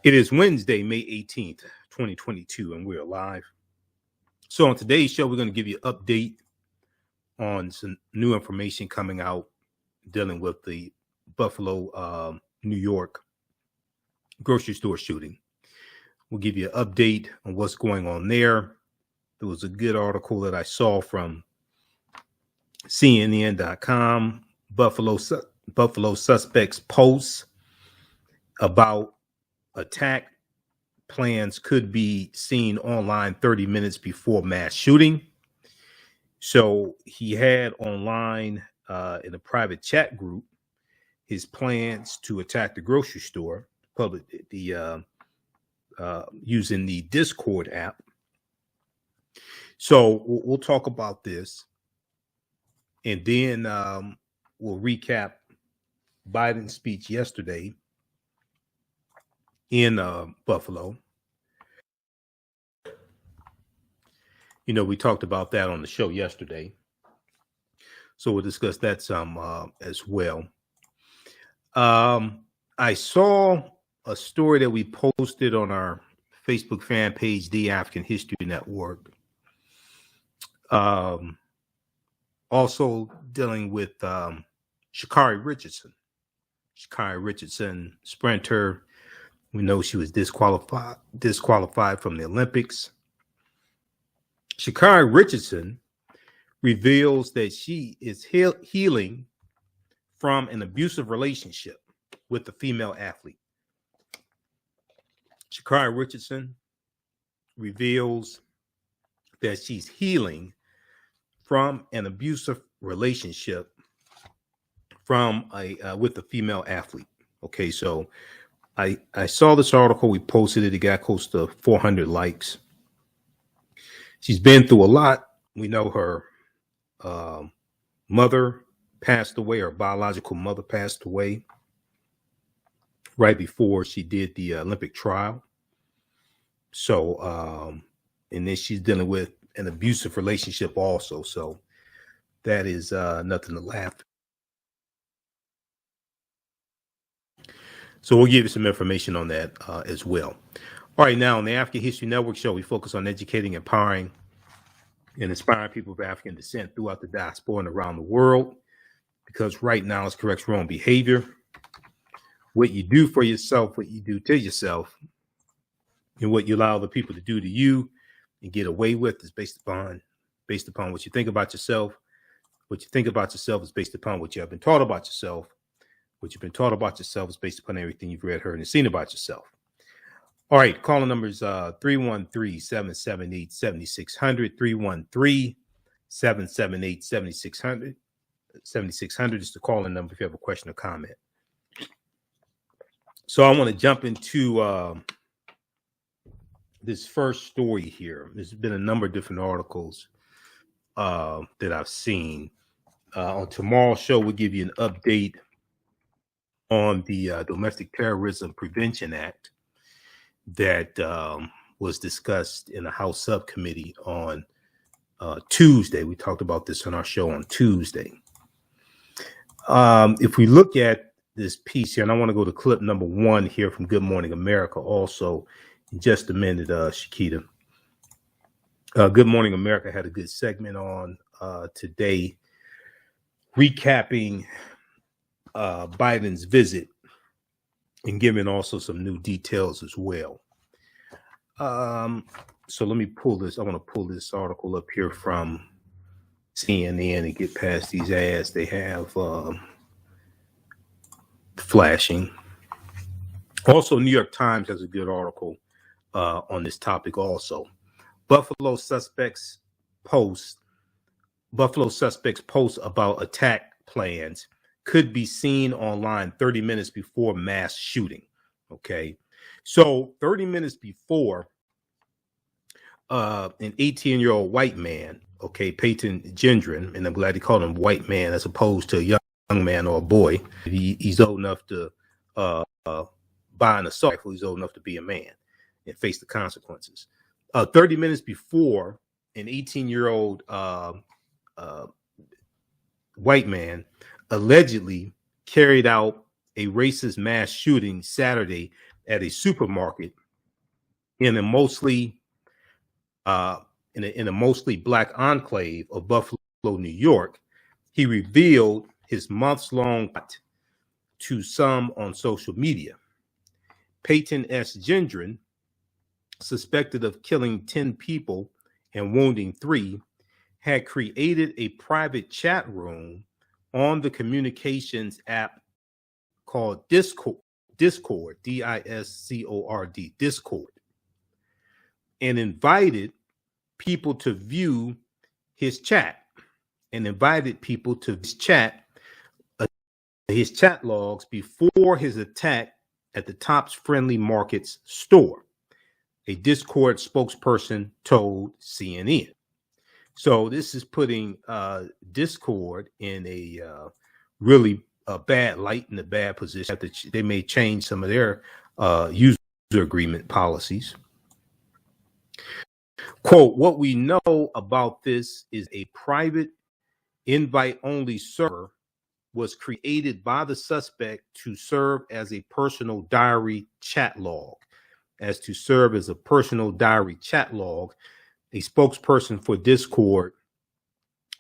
It is Wednesday, May 18th, 2022, and we're live. So on today's show, we're going to give you an update on some new information coming out dealing with the Buffalo, New York grocery store shooting. We'll give you an update on what's going on there. There was a good article that I saw from CNN.com, Buffalo suspects posts about attack plans could be seen online 30 minutes before mass shooting. So he had online in a private chat group his plans to attack the grocery store, using the Discord app. So we'll talk about this, and then we'll recap Biden's speech yesterday in Buffalo. You know, we talked about that on the show yesterday, so we'll discuss that some as well. I saw a story that we posted on our Facebook fan page, The African History Network, also dealing with Sha'Carri Richardson. Sha'Carri Richardson, sprinter. We know she was disqualified from the Olympics. Sha'Carri Richardson reveals that she is healing from an abusive relationship with a female athlete. Sha'Carri Richardson reveals that she's healing from an abusive relationship with a female athlete. Okay, so I saw this article. We posted it. It got close to 400 likes. She's been through a lot. We know her mother passed away. Her biological mother passed away right before she did the Olympic trial. So, and then she's dealing with an abusive relationship also. So that is nothing to laugh at. So we'll give you some information on that as well. All right, now on the African History Network show, we focus on educating, empowering, and inspiring people of African descent throughout the diaspora and around the world. Because right now it's corrects wrong behavior. What you do for yourself, what you do to yourself, and what you allow other people to do to you and get away with is based upon what you think about yourself. What you think about yourself is based upon what you have been taught about yourself. What you've been taught about yourself is based upon everything you've read, heard, and seen about yourself. All right, calling number is 313-778-7600, 313-778-7600. 7600 is the calling number if you have a question or comment. So I want to jump into this first story here. There's been a number of different articles that I've seen. On tomorrow's show, we'll give you an update on the Domestic Terrorism Prevention Act that was discussed in the House subcommittee on Tuesday. We talked about this on our show on Tuesday. If we look at this piece here, and I want to go to clip number 1 here from Good Morning America also in just a minute, Shakita. Good Morning America had a good segment on today recapping Biden's visit and giving also some new details as well. So let me pull this. I want to pull this article up here from CNN and get past these ads they have flashing. Also, New York Times has a good article on this topic also. Buffalo suspects post about attack plans could be seen online 30 minutes before mass shooting. Okay, so 30 minutes before, an 18-year-old white man, okay, Peyton Gendron, and I'm glad he called him white man as opposed to a young man or a boy. He's old enough to buy an assault rifle. He's old enough to be a man and face the consequences. 30 minutes before, an 18-year-old white man allegedly carried out a racist mass shooting Saturday at a supermarket in a mostly in a mostly black enclave of Buffalo, New York. He revealed his months-long plot to some on social media. Peyton S. Gendron, suspected of killing 10 people and wounding 3, had created a private chat room on the communications app called Discord, D-I-S-C-O-R-D, Discord, and invited people to view his chat his chat logs before his attack at the Tops Friendly Markets store, a Discord spokesperson told CNN. So this is putting Discord in a really bad light, in a bad position. They may change some of their user agreement policies. Quote, what we know about this is a private invite-only server was created by the suspect to serve as a personal diary chat log. A spokesperson for Discord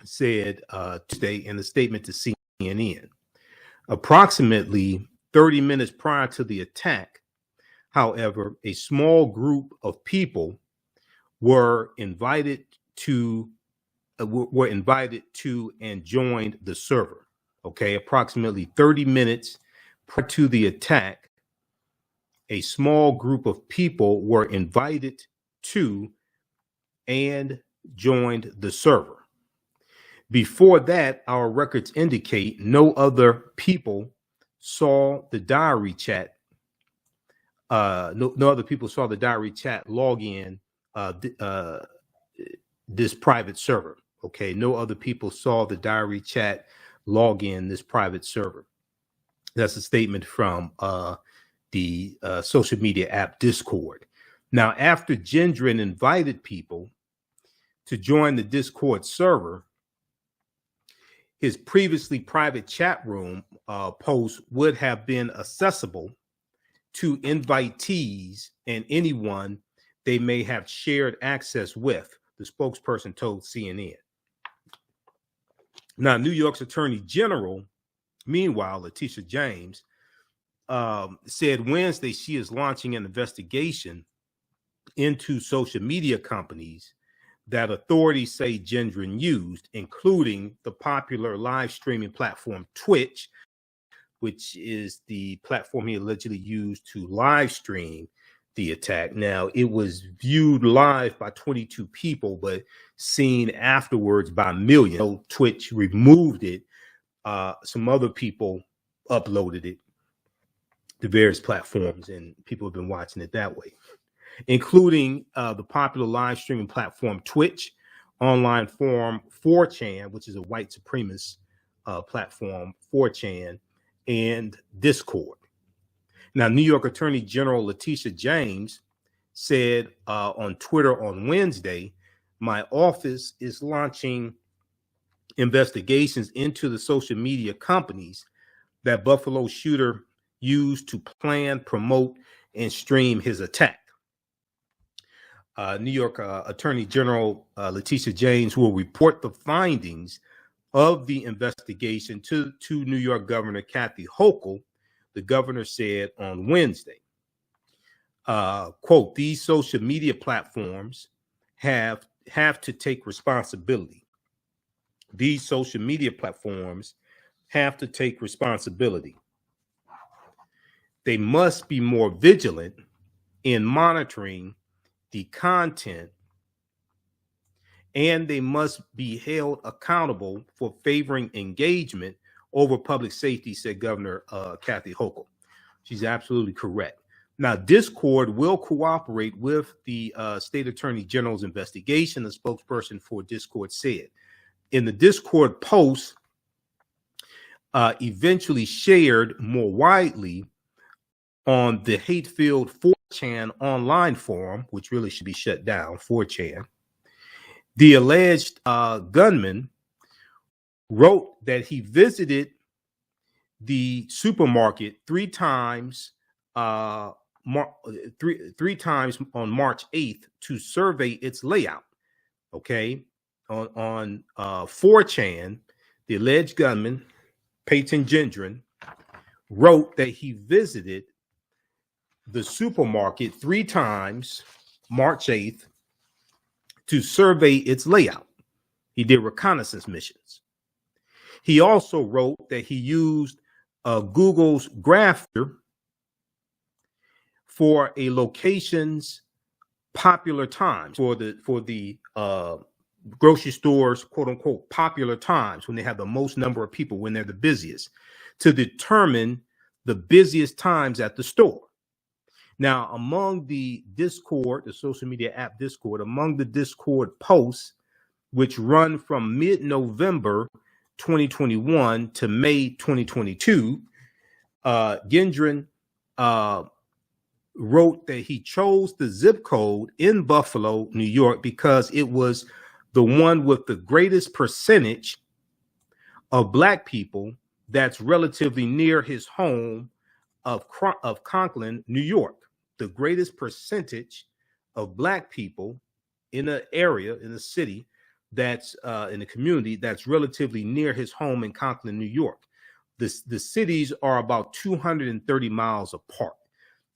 said today in a statement to CNN. Approximately 30 minutes prior to the attack, however, a small group of people were invited to and joined the server. Okay, approximately 30 minutes prior to the attack, a small group of people were invited to and joined the server. Before that, our records indicate no other people saw the diary chat. No other people saw the diary chat log in this private server. Okay, no other people saw the diary chat log in this private server. That's a statement from the social media app Discord. Now, after Gendron invited people to join the Discord server, his previously private chat room post would have been accessible to invitees and anyone they may have shared access with, the spokesperson told CNN. Now, New York's Attorney General, meanwhile, Letitia James, said Wednesday she is launching an investigation into social media companies that authorities say Gendron used, including the popular live streaming platform Twitch, which is the platform he allegedly used to live stream the attack. Now, it was viewed live by 22 people, but seen afterwards by millions. So Twitch removed it. Some other people uploaded it to various platforms, and people have been watching it that way, including the popular live streaming platform Twitch, online forum 4chan, which is a white supremacist platform, 4chan, and Discord. Now, New York Attorney General Letitia James said on Twitter on Wednesday, my office is launching investigations into the social media companies that Buffalo shooter used to plan, promote, and stream his attack. New York Attorney General Letitia James will report the findings of the investigation to New York Governor Kathy Hochul, the governor said on Wednesday. Quote, these social media platforms have to take responsibility. These social media platforms have to take responsibility. They must be more vigilant in monitoring the content, and they must be held accountable for favoring engagement over public safety, said Governor Kathy Hochul. She's absolutely correct. Now, Discord will cooperate with the state attorney general's investigation, the spokesperson for Discord said. In the Discord post, eventually shared more widely on the hate-filled 4chan online forum, which really should be shut down, 4chan, the alleged gunman wrote that he visited the supermarket 3 times three times on March 8th to survey its layout. Okay, on 4chan, the alleged gunman, Peyton Gendron, wrote that he visited the supermarket 3 times March 8th to survey its layout. He did reconnaissance missions. He also wrote that he used Google's Grapher for a location's popular times for the grocery stores, quote unquote, popular times when they have the most number of people, when they're the busiest, to determine the busiest times at the store. Now, among the Discord, the social media app Discord, among the Discord posts, which run from mid-November 2021 to May 2022, Gendron wrote that he chose the zip code in Buffalo, New York, because it was the one with the greatest percentage of Black people that's relatively near his home of Conklin, New York. The greatest percentage of Black people in an area, in a city, that's in a community that's relatively near his home in Conklin, New York. The cities are about 230 miles apart.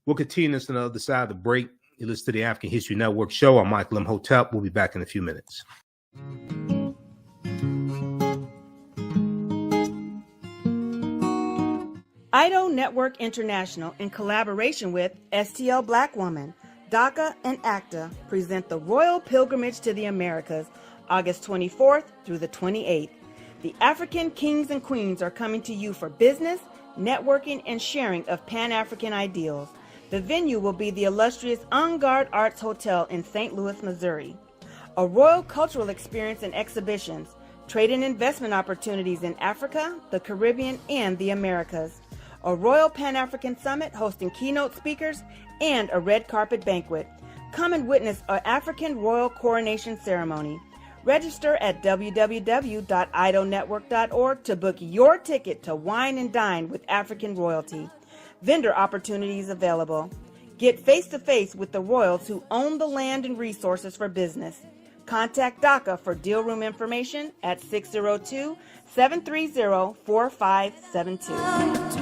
We'll continue this on the other side of the break. You listen to the African History Network show. I'm Michael Imhotep. We'll be back in a few minutes. IDO Network International, in collaboration with STL Black Woman, DACA, and ACTA, present the Royal Pilgrimage to the Americas, August 24th through the 28th. The African kings and queens are coming to you for business, networking, and sharing of Pan-African ideals. The venue will be the illustrious En Garde Arts Hotel in St. Louis, Missouri. A royal cultural experience and exhibitions, trade and investment opportunities in Africa, the Caribbean, and the Americas. A Royal Pan-African Summit hosting keynote speakers and a red carpet banquet. Come and witness an African royal coronation ceremony. Register at www.idonetwork.org to book your ticket to wine and dine with African royalty. Vendor opportunities available. Get face-to-face with the royals who own the land and resources for business. Contact DACA for deal room information at 602-730-4572.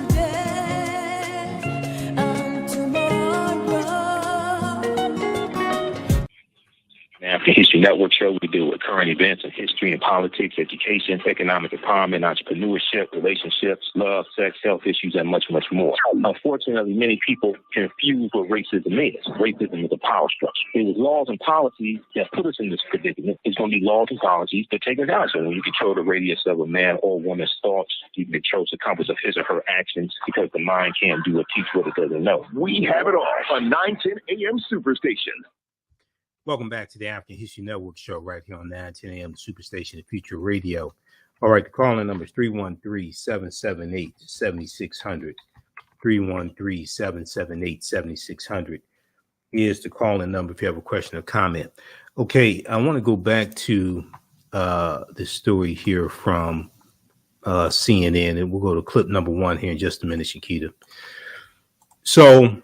African History Network show, we deal with current events in history and politics, education, economic empowerment, entrepreneurship, relationships, love, sex, health issues, and much, much more. Unfortunately, many people confuse what racism is. Racism is a power structure. It was laws and policies that put us in this predicament. It's going to be laws and policies that take us out. So when you control the radius of a man or woman's thoughts, you can control the compass of his or her actions, because the mind can't do or teach what it doesn't know. We have it all on 910 AM Superstation. Welcome back to the African History Network show right here on 910 AM Superstation, Future Radio. All right, the calling number is 313-778-7600. 313-778-7600 is the calling number if you have a question or comment. Okay, I want to go back to this story here from CNN, and we'll go to clip number 1 here in just a minute, Shakita. So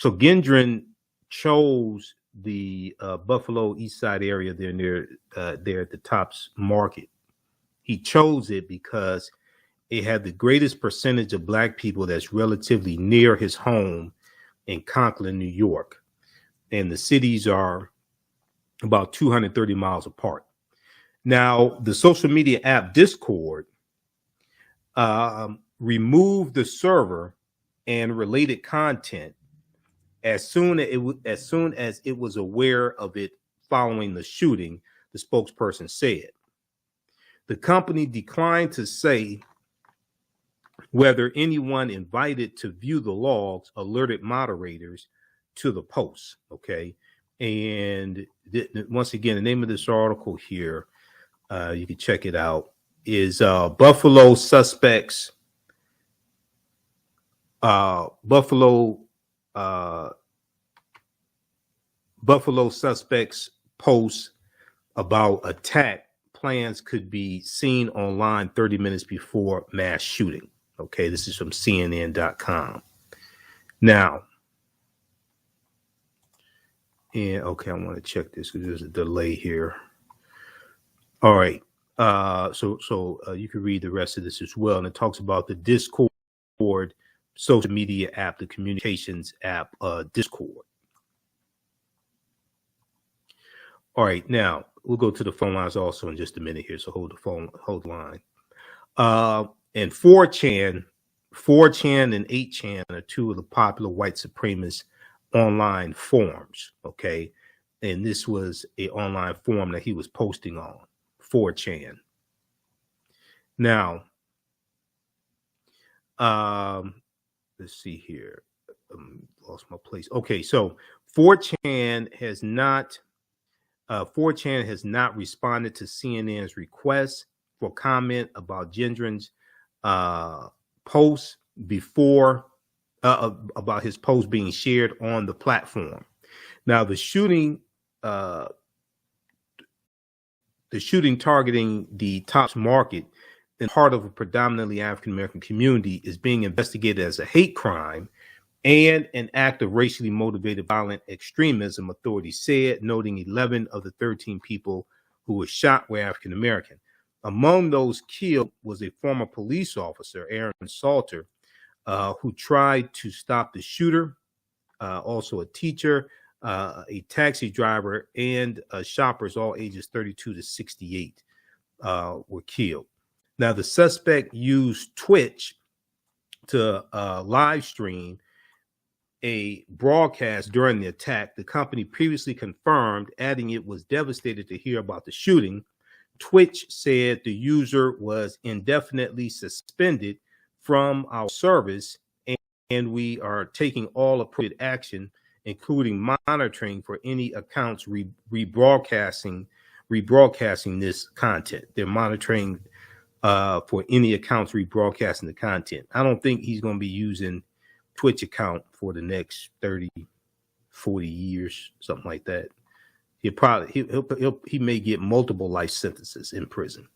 Gendron chose the Buffalo East Side area there near there at the Tops Market. He chose it because it had the greatest percentage of Black people that's relatively near his home in Conklin, New York. And the cities are about 230 miles apart. Now, the social media app Discord removed the server and related content as soon as it was aware of it following the shooting, the spokesperson said. The company declined to say whether anyone invited to view the logs alerted moderators to the post. Okay. And once again, the name of this article here, you can check it out, is Buffalo suspects. Buffalo suspects post about attack plans could be seen online 30 minutes before mass shooting. Okay, this is from CNN.com. Now, and okay, I want to check this because there's a delay here. All right. So you can read the rest of this as well. And it talks about the Discord social media app, the communications app, Discord. All right. Now we'll go to the phone lines also in just a minute here. So hold the line. And 4chan and 8chan are two of the popular white supremacist online forums. Okay. And this was an online forum that he was posting on. 4chan. Now, let's see here. Lost my place. Okay, so 4chan has not responded to CNN's request for comment about Gendron's post before about his post being shared on the platform. Now, the shooting targeting the Tops Market in part of a predominantly African-American community is being investigated as a hate crime and an act of racially motivated violent extremism, authorities said, noting 11 of the 13 people who were shot were African-American. Among those killed was a former police officer, Aaron Salter, who tried to stop the shooter, also a teacher, a taxi driver, and shoppers, all ages 32 to 68, were killed. Now, the suspect used Twitch to live stream a broadcast during the attack. The company previously confirmed, adding it was devastated to hear about the shooting. Twitch said the user was indefinitely suspended from our service, and we are taking all appropriate action, including monitoring for any accounts rebroadcasting this content. They're monitoring for any accounts rebroadcasting the content. I don't think he's going to be using Twitch account for the next 30, 40 years, something like that. He may get multiple life sentences in prison.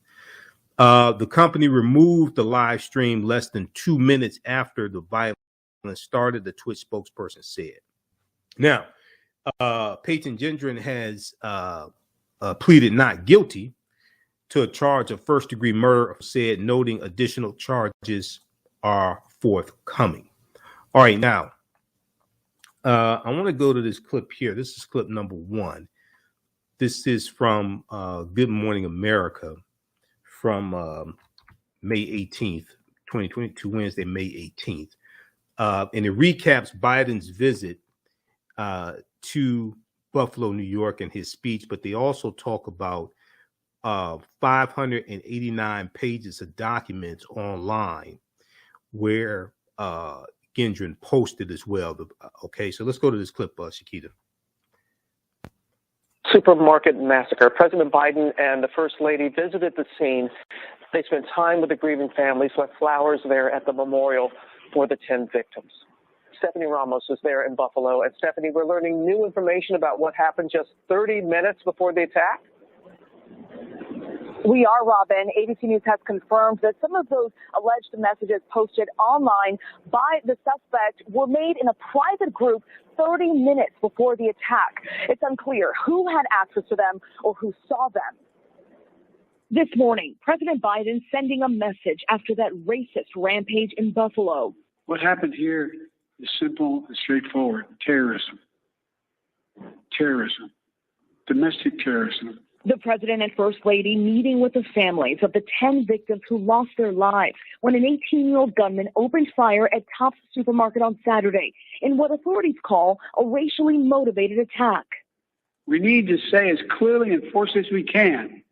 The company removed the live stream less than 2 minutes after the violence started, the Twitch spokesperson said. Now, Peyton Gendron has pleaded not guilty to a charge of first-degree murder, said, noting additional charges are forthcoming. All right, now, I want to go to this clip here. This is clip number 1. This is from Good Morning America from May 18th, 2022, Wednesday, May 18th. And it recaps Biden's visit to Buffalo, New York, and his speech, but they also talk about 589 pages of documents online where Gendron posted as well. Okay, so let's go to this clip, Shakita. Supermarket massacre. President Biden and the First Lady visited the scene. They spent time with the grieving families, left flowers there at the memorial for the 10 victims. Stephanie Ramos is there in Buffalo. And Stephanie, we're learning new information about what happened just 30 minutes before the attack. We are, Robin. ABC News has confirmed that some of those alleged messages posted online by the suspect were made in a private group 30 minutes before the attack. It's unclear who had access to them or who saw them. This morning, President Biden sending a message after that racist rampage in Buffalo. What happened here is simple and straightforward. Terrorism. Terrorism. Domestic terrorism. The president and first lady meeting with the families of the 10 victims who lost their lives when an 18-year-old gunman opened fire at Tops Supermarket on Saturday in what authorities call a racially motivated attack. We need to say as clearly and forcefully as we can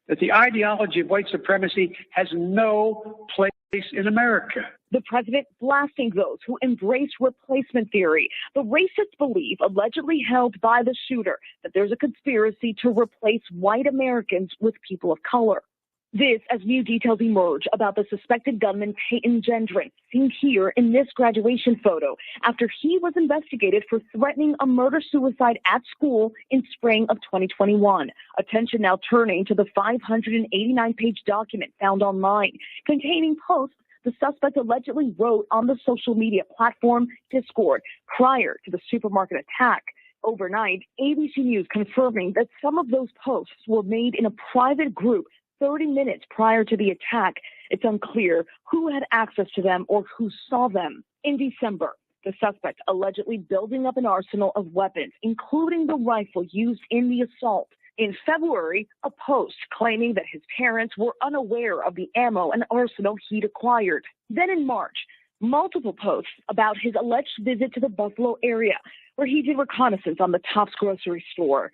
that the ideology of white supremacy has no place in America. The president blasting those who embrace replacement theory, the racist belief allegedly held by the shooter that there's a conspiracy to replace white Americans with people of color. This as new details emerge about the suspected gunman Peyton Gendron, seen here in this graduation photo, after he was investigated for threatening a murder-suicide at school in spring of 2021. Attention now turning to the 589-page document found online containing posts The suspect allegedly wrote on the social media platform Discord prior to the supermarket attack. Overnight, ABC News confirming that some of those posts were made in a private group 30 minutes prior to the attack. It's unclear who had access to them or who saw them. In December, the suspect allegedly building up an arsenal of weapons, including the rifle used in the assault. In February, a post claiming that his parents were unaware of the ammo and arsenal he'd acquired. Then in March, multiple posts about his alleged visit to the Buffalo area, where he did reconnaissance on the Tops grocery store.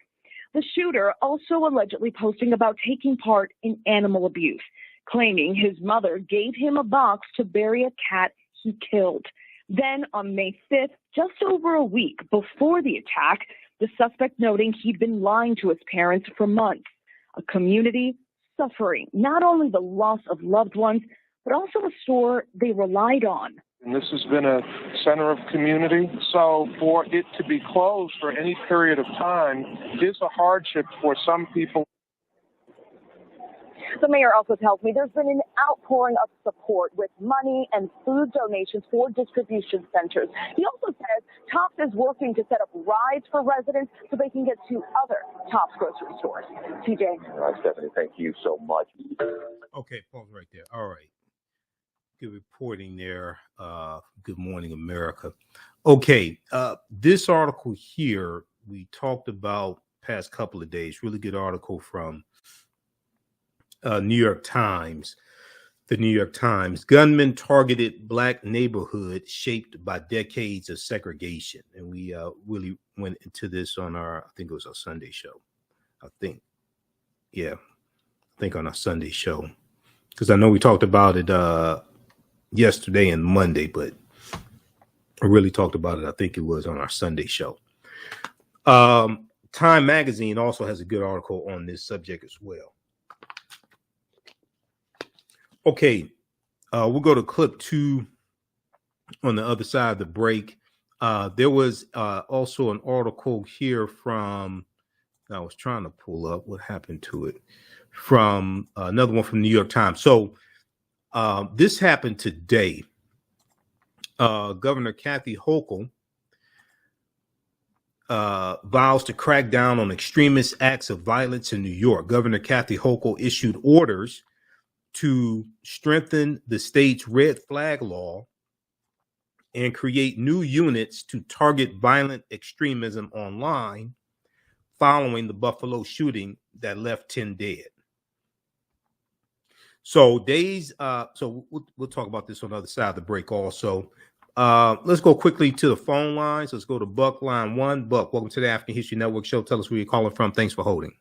The shooter also allegedly posting about taking part in animal abuse, claiming his mother gave him a box to bury a cat he killed. Then on May 5th, just over a week before the attack, the suspect noting he'd been lying to his parents for months. A community suffering not only the loss of loved ones, but also a store they relied on. And this has been a center of community, so for it to be closed for any period of time is a hardship for some people. The mayor also tells me there's been an outpouring of support with money and food donations for distribution centers. He also says Tops is working to set up rides for residents so they can get to other Tops grocery stores. TJ. All right, Stephanie, thank you so much. Okay, pause right there. All right. Good reporting there. Good morning, America. Okay, this article here we talked about past couple of days. Really good article from New York Times. The New York Times. Gunmen targeted black neighborhood shaped by decades of segregation. And we really went into this on our, I think it was our Sunday show. I think on our Sunday show. Because I know we talked about it yesterday and Monday, but I really talked about it. I think it was on our Sunday show. Time Magazine also has a good article on this subject as well. Okay, we'll go to clip 2 on the other side of the break. There was also an article here from, I was trying to pull up what happened to it, from another one from the New York Times. So this happened today. Governor Kathy Hochul vows to crack down on extremist acts of violence in New York. Governor Kathy Hochul issued orders to strengthen the state's red flag law and create new units to target violent extremism online following the Buffalo shooting that left 10 dead. So we'll talk about this on the other side of the break also. Let's go quickly to the phone lines. Let's go to Buck line 1. Buck, welcome to the African History Network show. Tell us where you're calling from. Thanks for holding.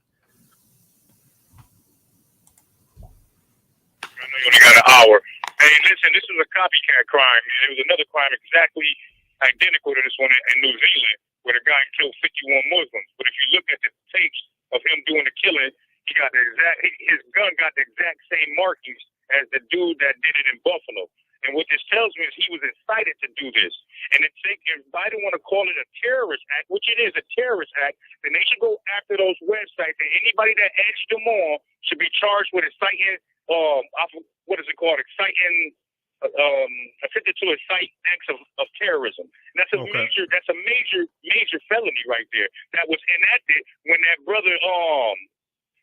You only got an hour. Hey, listen, this is a copycat crime, man. It was another crime exactly identical to this one in New Zealand, where the guy killed 51 Muslims. But if you look at the tapes of him doing the killing, he got his gun got the exact same markings as the dude that did it in Buffalo. And what this tells me is he was incited to do this. And if Biden want to call it a terrorist act, which it is a terrorist act, then they should go after those websites. And anybody that edged them on should be charged with inciting, what is it called? Inciting, attempted to incite acts of terrorism. And that's a major felony right there. That was enacted when that brother,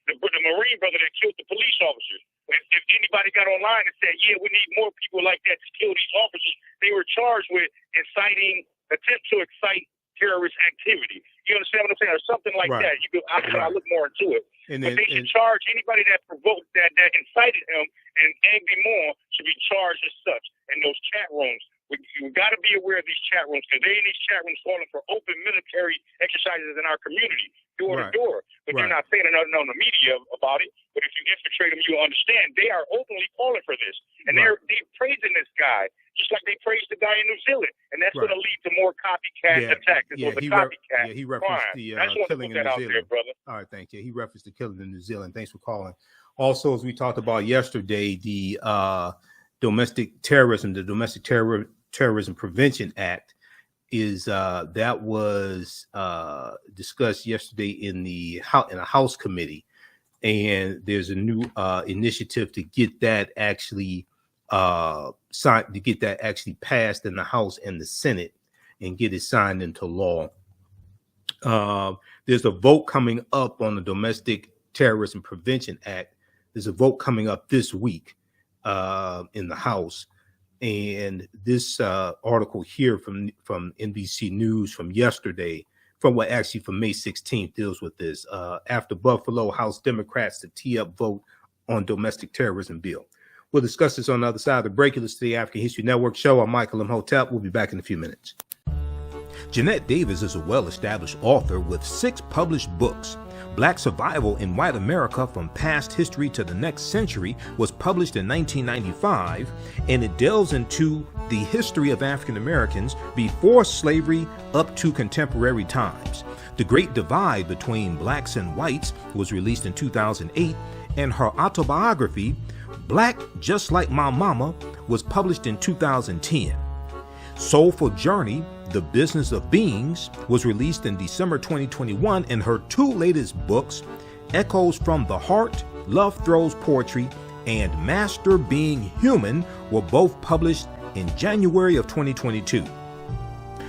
the Marine brother that killed the police officers. If anybody got online and said, yeah, we need more people like that to kill these officers, they were charged with attempt to excite terrorist activity. You understand what I'm saying? Or something like that. I'll look more into it. But they should charge anybody that provoked, that incited him and egged him on should be charged as such. And those chat rooms, we got to be aware of these chat rooms because they in these chat rooms calling for open military exercises in our community, door to door. But they're not saying nothing on the media about it. But if you infiltrate them, you'll understand they are openly calling for this. And they're praising this guy, just like they praised the guy in New Zealand. And that's going to lead to more copycat attacks. This was a copycat he referenced crime. the killing in New Zealand. There, brother. All right, thank you. He referenced the killing in New Zealand. Thanks for calling. Also, as we talked about yesterday, the domestic terrorism Prevention Act is that was discussed yesterday in a House committee, and there's a new initiative to get that actually signed, to get that actually passed in the House and the Senate and get it signed into law. There's a vote coming up on the Domestic Terrorism Prevention Act. There's a vote coming up this week in the House. And this article here from NBC News from yesterday, from May 16th, deals with this. After Buffalo, House Democrats to tee up vote on domestic terrorism bill. We'll discuss this on the other side of the break. You're listening to the African History Network show. I'm Michael Imhotep. We'll be back in a few minutes. Jeanette Davis is a well-established author with 6 published books. Black Survival in White America from Past History to the Next Century was published in 1995, and it delves into the history of African Americans before slavery up to contemporary times. The Great Divide Between Blacks and Whites was released in 2008, and her autobiography, Black Just Like My Mama, was published in 2010. Soulful Journey, The Business of Beings, was released in December 2021, and her 2 latest books, Echoes from the Heart, Love Throws Poetry, and Master Being Human, were both published in January of 2022.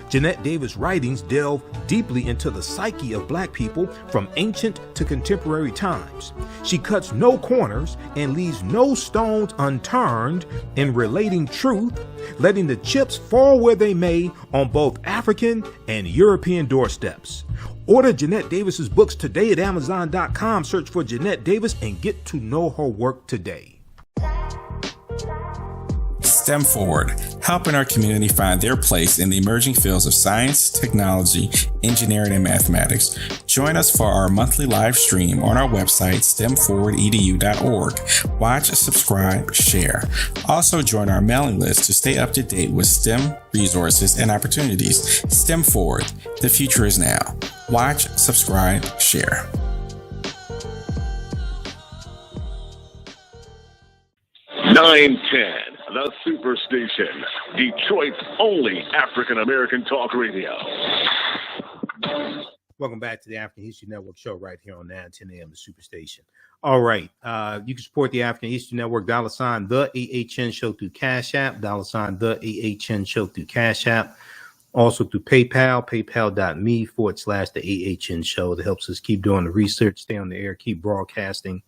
Jeanette Davis' writings delve deeply into the psyche of Black people from ancient to contemporary times. She cuts no corners and leaves no stones unturned in relating truth, letting the chips fall where they may on both African and European doorsteps. Order Jeanette Davis's books today at Amazon.com. Search for Jeanette Davis and get to know her work today. STEM Forward, helping our community find their place in the emerging fields of science, technology, engineering, and mathematics. Join us for our monthly live stream on our website, stemforwardedu.org. Watch, subscribe, share. Also join our mailing list to stay up to date with STEM resources and opportunities. STEM Forward, the future is now. Watch, subscribe, share. 910, the Superstation, Detroit's only African-American talk radio. Welcome back to the African History Network show right here on 910 AM, the Superstation. All right. You can support the African History Network, $ the AHN show through Cash App, $ the AHN show through Cash App. Also through PayPal, paypal.me/the AHN show. That helps us keep doing the research, stay on the air, keep broadcasting.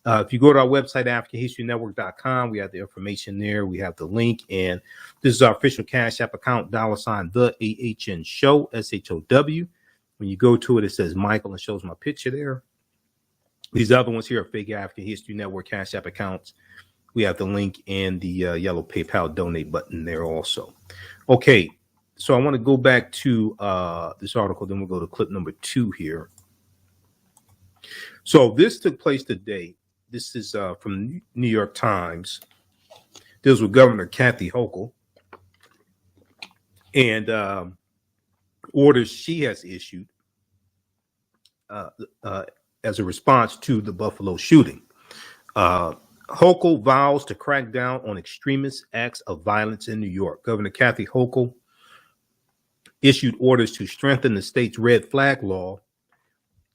If you go to our website, AfricanHistoryNetwork.com, we have the information there. We have the link. And this is our official Cash App account, $ the AHN show, SHOW. When you go to it, it says Michael and shows my picture there. These other ones here are fake African History Network Cash App accounts. We have the link and the yellow PayPal donate button there also. Okay, so I want to go back to this article. Then we'll go to clip number 2 here. So this took place today. This is from New York Times. Deals with Governor Kathy Hochul and orders she has issued as a response to the Buffalo shooting. Hochul vows to crack down on extremist acts of violence in New York. Governor Kathy Hochul issued orders to strengthen the state's red flag law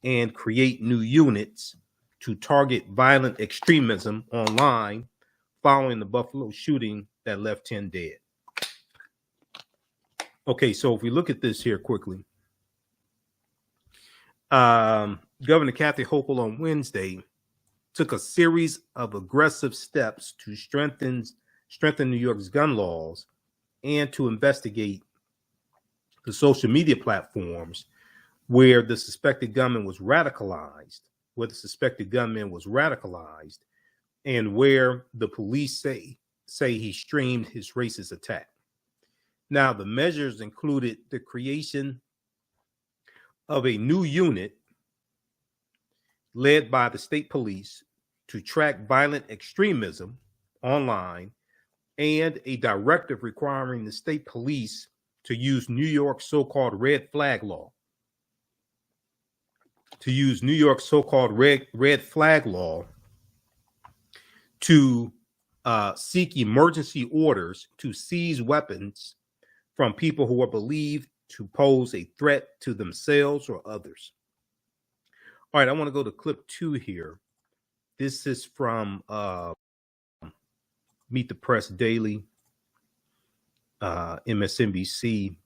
and create new units to target violent extremism online following the Buffalo shooting that left 10 dead. Okay, so if we look at this here quickly, Governor Kathy Hochul on Wednesday took a series of aggressive steps to strengthen New York's gun laws and to investigate the social media platforms where the suspected gunman was radicalized, and where the police say he streamed his racist attack. Now, the measures included the creation of a new unit led by the state police to track violent extremism online, and a directive requiring the state police to use New York's so-called red flag law. Red flag law to seek emergency orders to seize weapons from people who are believed to pose a threat to themselves or others. All right, I want to go to clip 2 here. This is from Meet the Press Daily. MSNBC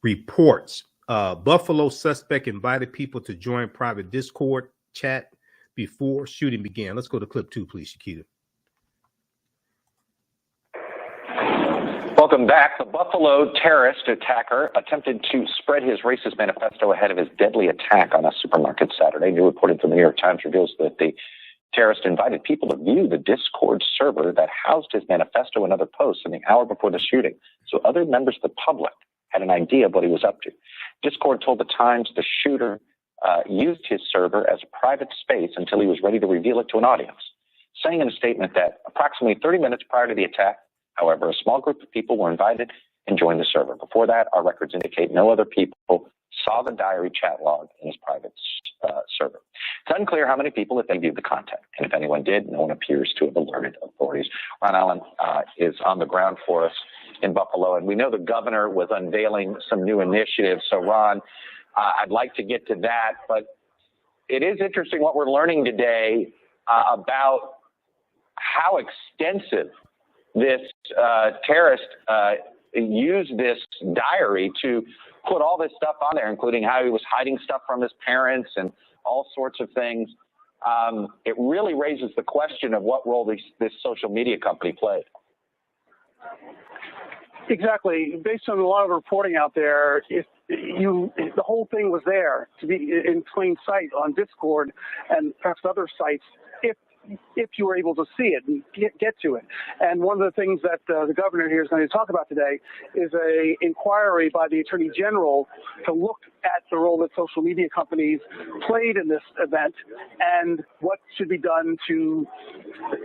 reports. Buffalo suspect invited people to join private Discord chat before shooting began. Let's go to clip 2, please, Shakita. Welcome back. The Buffalo terrorist attacker attempted to spread his racist manifesto ahead of his deadly attack on a supermarket Saturday. New reported from the New York Times reveals that the terrorist invited people to view the Discord server that housed his manifesto and other posts in the hour before the shooting, so other members of the public had an idea of what he was up to. Discord told the Times the shooter used his server as a private space until he was ready to reveal it to an audience, saying in a statement that approximately 30 minutes prior to the attack, however, a small group of people were invited and joined the server. Before that, our records indicate no other people saw the diary chat log in his private server. It's unclear how many people, if they viewed the content, and if anyone did, no one appears to have alerted authorities. Ron Allen is on the ground for us in Buffalo, and we know the governor was unveiling some new initiatives. So, Ron, I'd like to get to that, but it is interesting what we're learning today about how extensive this terrorist used this diary to put all this stuff on there, including how he was hiding stuff from his parents and all sorts of things. It really raises the question of what role this social media company played. Exactly. Based on a lot of reporting out there, the whole thing was there to be in plain sight on Discord and perhaps other sites if you were able to see it and get to it. And one of the things that the governor here is going to talk about today is a inquiry by the Attorney General to look at the role that social media companies played in this event and what should be done to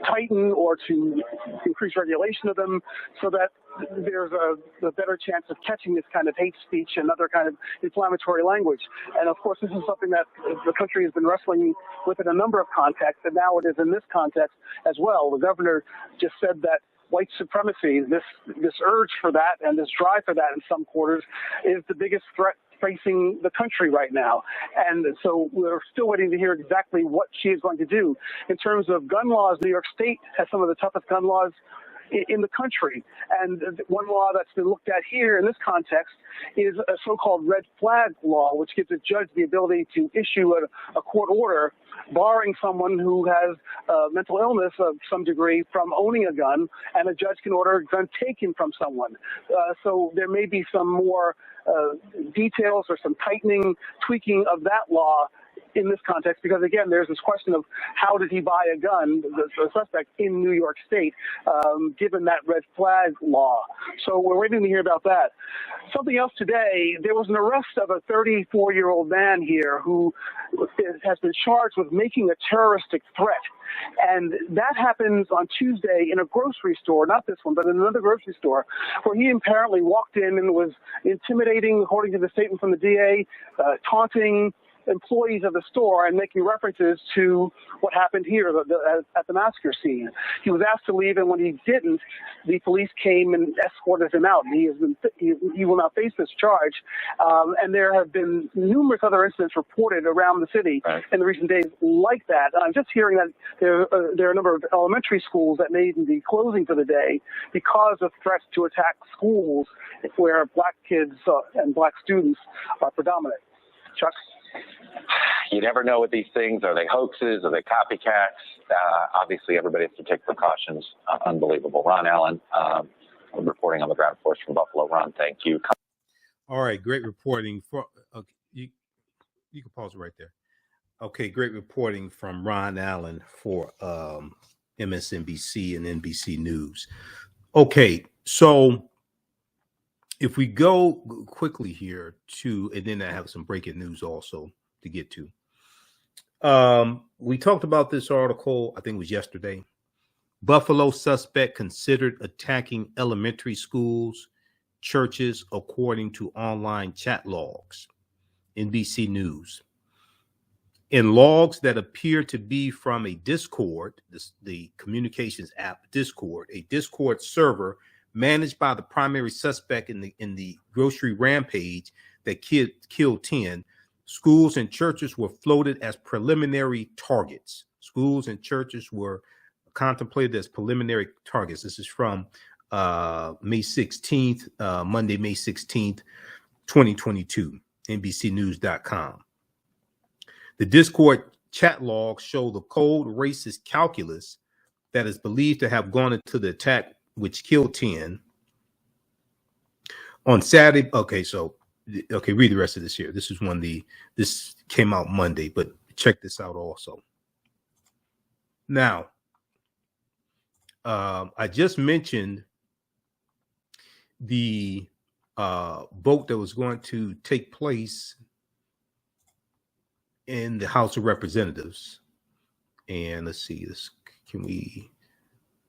tighten or to increase regulation of them so that there's a better chance of catching this kind of hate speech and other kind of inflammatory language. And of course, this is something that the country has been wrestling with in a number of contexts, and now it is in this context as well. The governor just said that white supremacy, this urge for that and this drive for that in some quarters is the biggest threat facing the country right now. And so we're still waiting to hear exactly what she is going to do. In terms of gun laws, New York State has some of the toughest gun laws in the country. And one law that's been looked at here in this context is a so-called red flag law, which gives a judge the ability to issue a court order barring someone who has mental illness of some degree from owning a gun, and a judge can order a gun taken from someone. So there may be some more details or some tightening, tweaking of that law in this context, because again, there's this question of how did he buy a gun, the suspect, in New York State, given that red flag law. So we're waiting to hear about that. Something else today, there was an arrest of a 34-year-old man here who has been charged with making a terroristic threat. And that happens on Tuesday in a grocery store, not this one, but in another grocery store, where he apparently walked in and was intimidating, according to the statement from the DA, taunting employees of the store and making references to what happened here at the massacre scene. He was asked to leave, and when he didn't, the police came and escorted him out. He will now face this charge. And there have been numerous other incidents reported around the city in the recent days like that. I'm just hearing that there are a number of elementary schools that may even be closing for the day because of threats to attack schools where black kids and black students are predominant. Chuck? You never know with these things. Are they hoaxes? Are they copycats? Obviously, everybody has to take precautions. Unbelievable. Ron Allen, reporting on the ground for us from Buffalo. Ron, thank you. All right, great reporting. You can pause it right there. Okay, great reporting from Ron Allen for MSNBC and NBC News. Okay, so if we go quickly here and then I have some breaking news also to get to. We talked about this article, I think it was yesterday. Buffalo suspect considered attacking elementary schools, churches, according to online chat logs. NBC News. In logs that appear to be from a Discord, the communications app Discord, a Discord server managed by the primary suspect in the grocery rampage that killed 10, schools and churches were floated as preliminary targets. Schools and churches were contemplated as preliminary targets. This is from May 16th, Monday, May 16th, 2022, NBCnews.com. The Discord chat logs show the cold racist calculus that is believed to have gone into the attack, which killed 10. On Saturday, read the rest of this here. This is this came out Monday, but check this out also. Now, I just mentioned the vote that was going to take place in the House of Representatives. And let's see,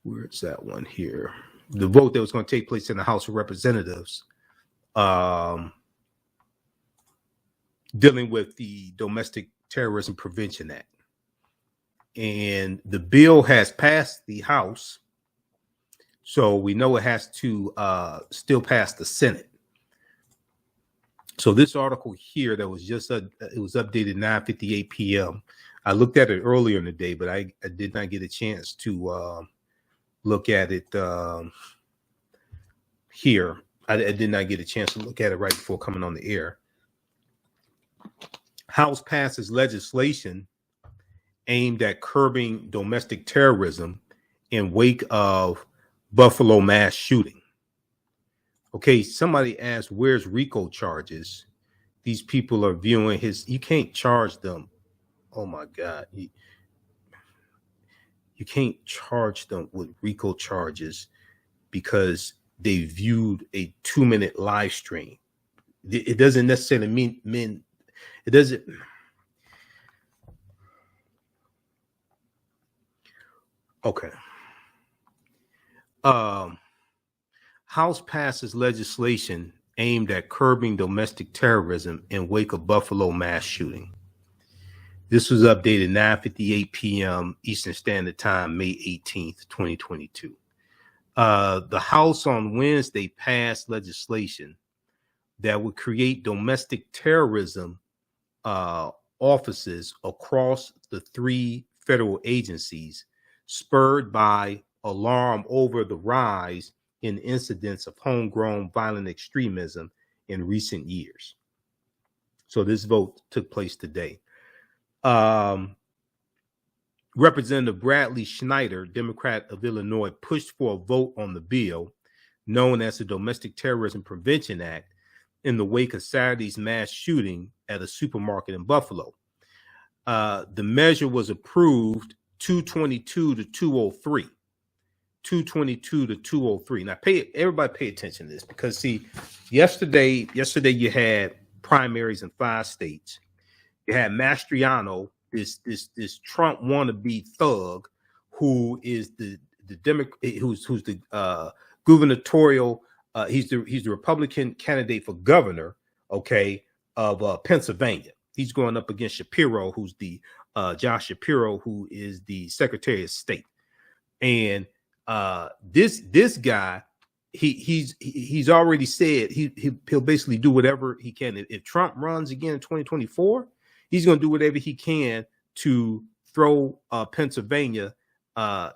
where's that one here? The vote that was going to take place in the House of Representatives dealing with the Domestic Terrorism Prevention Act. And the bill has passed the House, so we know it has to still pass the Senate. So this article here that was just it was updated 9:58 p.m. I looked at it earlier in the day, but I did not get a chance to look at it here. I did not get a chance to look at it right before coming on the air. House passes legislation aimed at curbing domestic terrorism in wake of Buffalo mass shooting. Okay, somebody asked, where's RICO charges? These people are viewing you can't charge them. Oh my God. You can't charge them with RICO charges because they viewed a 2-minute live stream. It doesn't necessarily mean it doesn't. Okay. House passes legislation aimed at curbing domestic terrorism in wake of Buffalo mass shooting. This was updated 9:58 p.m. Eastern Standard Time, May 18th, 2022. The House on Wednesday passed legislation that would create domestic terrorism offices across the 3 federal agencies, spurred by alarm over the rise in incidents of homegrown violent extremism in recent years. So this vote took place today. Representative Bradley Schneider, Democrat of Illinois, pushed for a vote on the bill known as the Domestic Terrorism Prevention Act in the wake of Saturday's mass shooting at a supermarket in Buffalo. The measure was approved 222 to 203. 222 to 203. Now, everybody pay attention to this, because see, yesterday you had primaries in 5 states. You had Mastriano, this Trump wannabe thug, who is the gubernatorial. He's the Republican candidate for governor, okay, of Pennsylvania. He's going up against Shapiro, who's the Josh Shapiro, who is the Secretary of State. And this guy, he's already said he'll basically do whatever he can. If Trump runs again in 2024, he's going to do whatever he can to throw Pennsylvania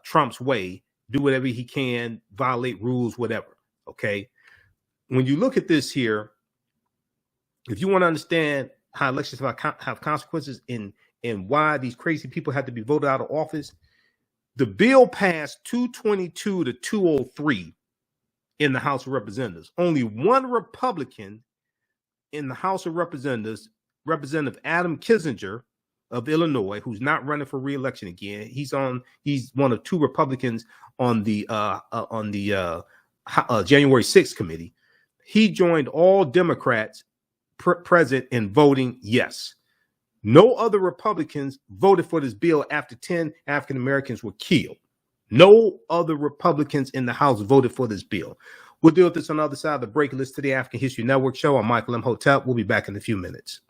Trump's way, do whatever he can, violate rules, whatever. Okay. When you look at this here, if you want to understand how elections have consequences and why these crazy people have to be voted out of office, the bill passed 222 to 203 in the House of Representatives. Only one Republican in the House of Representatives, Representative Adam Kinzinger of Illinois, who's not running for re-election again. He's one of 2 Republicans on the January 6th committee. He joined all Democrats present in voting yes. No other Republicans voted for this bill after 10 African Americans were killed. No other Republicans in the House voted for this bill. We'll deal with this on the other side of the break. Listen to the African History Network show. I'm Michael Imhotep. We'll be back in a few minutes.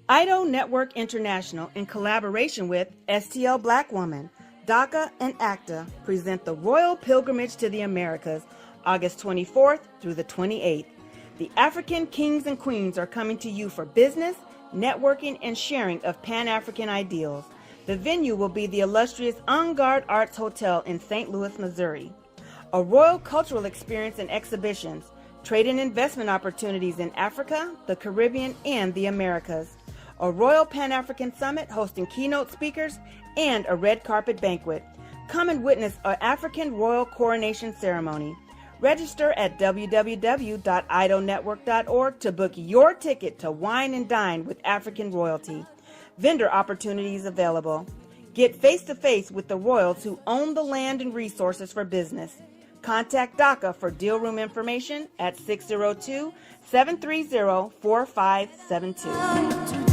IDO Network International, in collaboration with STL Black Woman, DACA, and ACTA, present the Royal Pilgrimage to the Americas, August 24th through the 28th. The African kings and queens are coming to you for business, networking, and sharing of Pan-African ideals. The venue will be the illustrious En Garde Arts Hotel in St. Louis, Missouri. A royal cultural experience and exhibitions, trade and investment opportunities in Africa, the Caribbean, and the Americas. A Royal Pan-African Summit hosting keynote speakers and a red carpet banquet. Come and witness an African royal coronation ceremony. Register at www.idonetwork.org to book your ticket to wine and dine with African royalty. Vendor opportunities available. Get face-to-face with the royals who own the land and resources for business. Contact DACA for deal room information at 602-730-4572.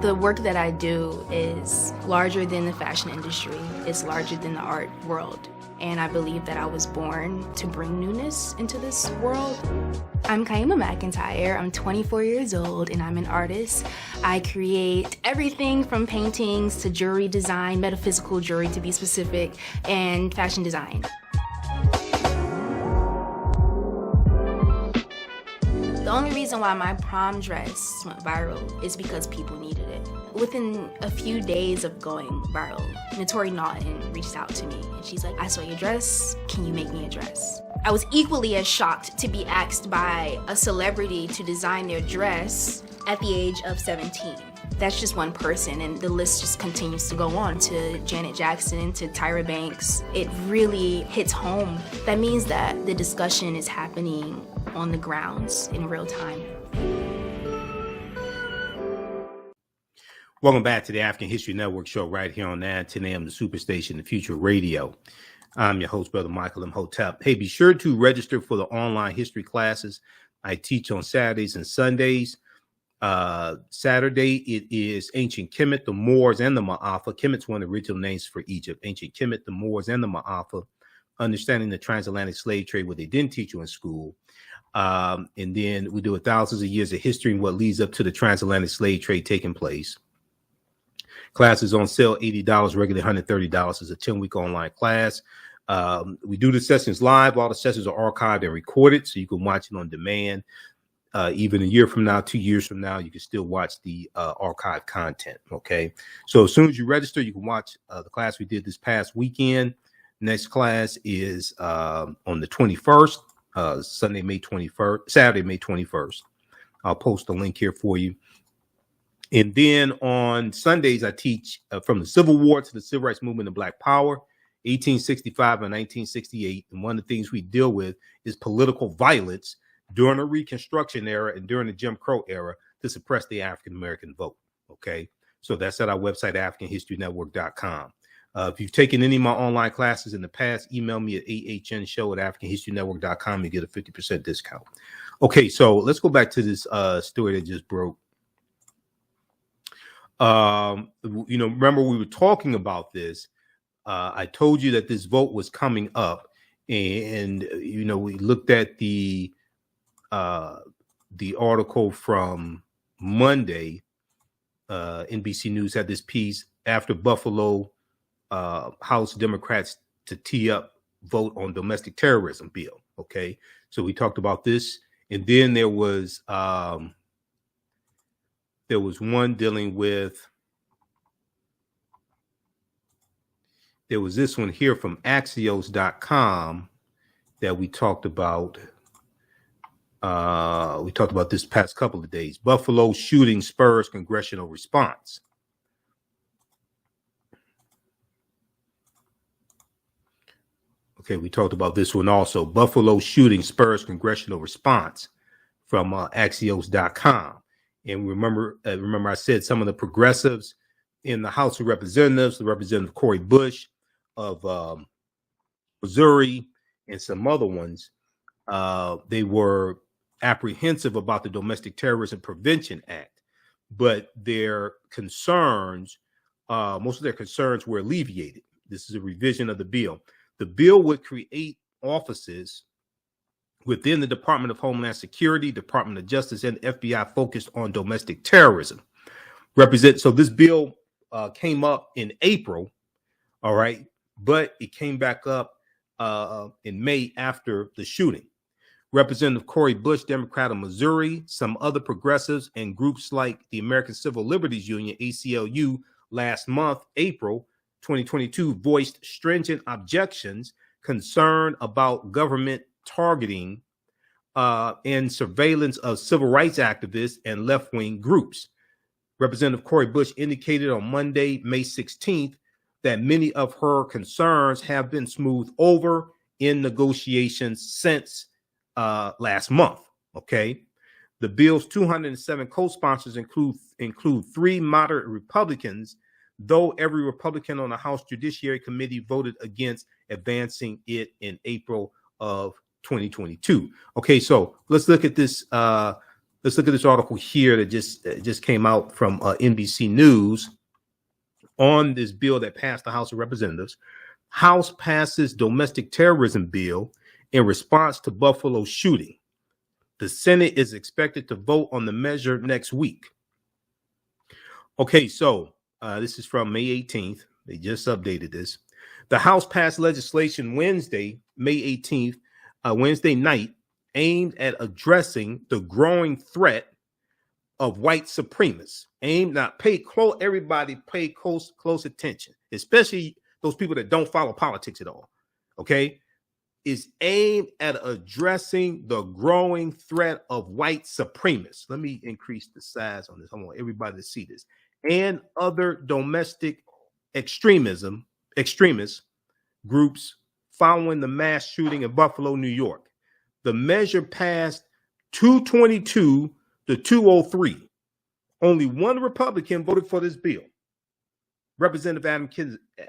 The work that I do is larger than the fashion industry. It's larger than the art world. And I believe that I was born to bring newness into this world. I'm Kaima McIntyre. I'm 24 years old and I'm an artist. I create everything from paintings to jewelry design, metaphysical jewelry to be specific, and fashion design. The only reason why my prom dress went viral is because people needed it. Within a few days of going viral, Notori Naughton reached out to me and she's like, I saw your dress, can you make me a dress? I was equally as shocked to be asked by a celebrity to design their dress at the age of 17. That's just one person, and the list just continues to go on to Janet Jackson, to Tyra Banks. It really hits home. That means that the discussion is happening on the grounds in real time. Welcome back to the African History Network show right here on 910 AM, the Superstation, the Future Radio. I'm your host, Brother Michael Imhotep. Hey, be sure to register for the online history classes I teach on Saturdays and Sundays. Saturday, it is Ancient Kemet, the Moors, and the Maafa. Kemet's one of the original names for Egypt. Ancient Kemet, the Moors, and the Maafa. Understanding the transatlantic slave trade, what they didn't teach you in school. And then we do thousands of years of history and what leads up to the transatlantic slave trade taking place. Classes on sale, $80, regularly $130. It's a 10-week online class. We do the sessions live. All the sessions are archived and recorded, so you can watch it on demand. Even a year from now, 2 years from now, you can still watch the archived content, okay? So as soon as you register, you can watch the class we did this past weekend. Next class is on the 21st, Saturday, May 21st. I'll post a link here for you. And then on Sundays, I teach from the Civil War to the Civil Rights Movement and Black Power, 1865 and 1968. And one of the things we deal with is political violence during the Reconstruction era and during the Jim Crow era to suppress the African-American vote, okay? So that's at our website, AfricanHistoryNetwork.com. If you've taken any of my online classes in the past, email me at AHNshow@AfricanHistoryNetwork.com and get a 50% discount. Okay, so let's go back to this story that just broke. Remember we were talking about this. I told you that this vote was coming up, and we looked at the article from Monday. NBC News had this piece after Buffalo House Democrats to tee up vote on domestic terrorism bill. Okay, so we talked about this, and then there was one dealing with. There was this one here from Axios.com that we talked about. We talked about this past couple of days. Buffalo shooting spurs congressional response. Okay, we talked about this one also. Buffalo shooting spurs congressional response from Axios.com. And remember I said some of the progressives in the House of Representatives, the Representative Cori Bush of Missouri and some other ones, they were apprehensive about the Domestic Terrorism Prevention Act, but their concerns, most of their concerns were alleviated. This is a revision of the bill. The bill would create offices within the Department of Homeland Security, Department of Justice, and FBI focused on domestic terrorism. So this bill came up in April, all right, but it came back up in May after the shooting. Representative Cori Bush, Democrat of Missouri, some other progressives and groups like the American Civil Liberties Union, ACLU, last month, April 2022, voiced stringent objections, concern about government targeting and surveillance of civil rights activists and left-wing groups. Representative Cori Bush indicated on Monday, May 16th, that many of her concerns have been smoothed over in negotiations since last month. Okay, the bill's 207 co-sponsors include 3 moderate Republicans, though every Republican on the House Judiciary Committee voted against advancing it in April of 2022. Okay, so let's look at this. Let's look at this article here that just came out from NBC News on this bill that passed the House of Representatives. House passes domestic terrorism bill in response to Buffalo shooting. The Senate is expected to vote on the measure next week. Okay, so this is from May 18th. They just updated this. The House passed legislation Wednesday, May 18th, Wednesday night, aimed at addressing the growing threat of white supremacists. Everybody pay close attention, especially those people that don't follow politics at all. Okay, is aimed at addressing the growing threat of white supremacists. Let me increase the size on this. I want everybody to see this. And other domestic extremist groups following the mass shooting in Buffalo, New York. The measure passed 222 to 203. Only one Republican voted for this bill. Representative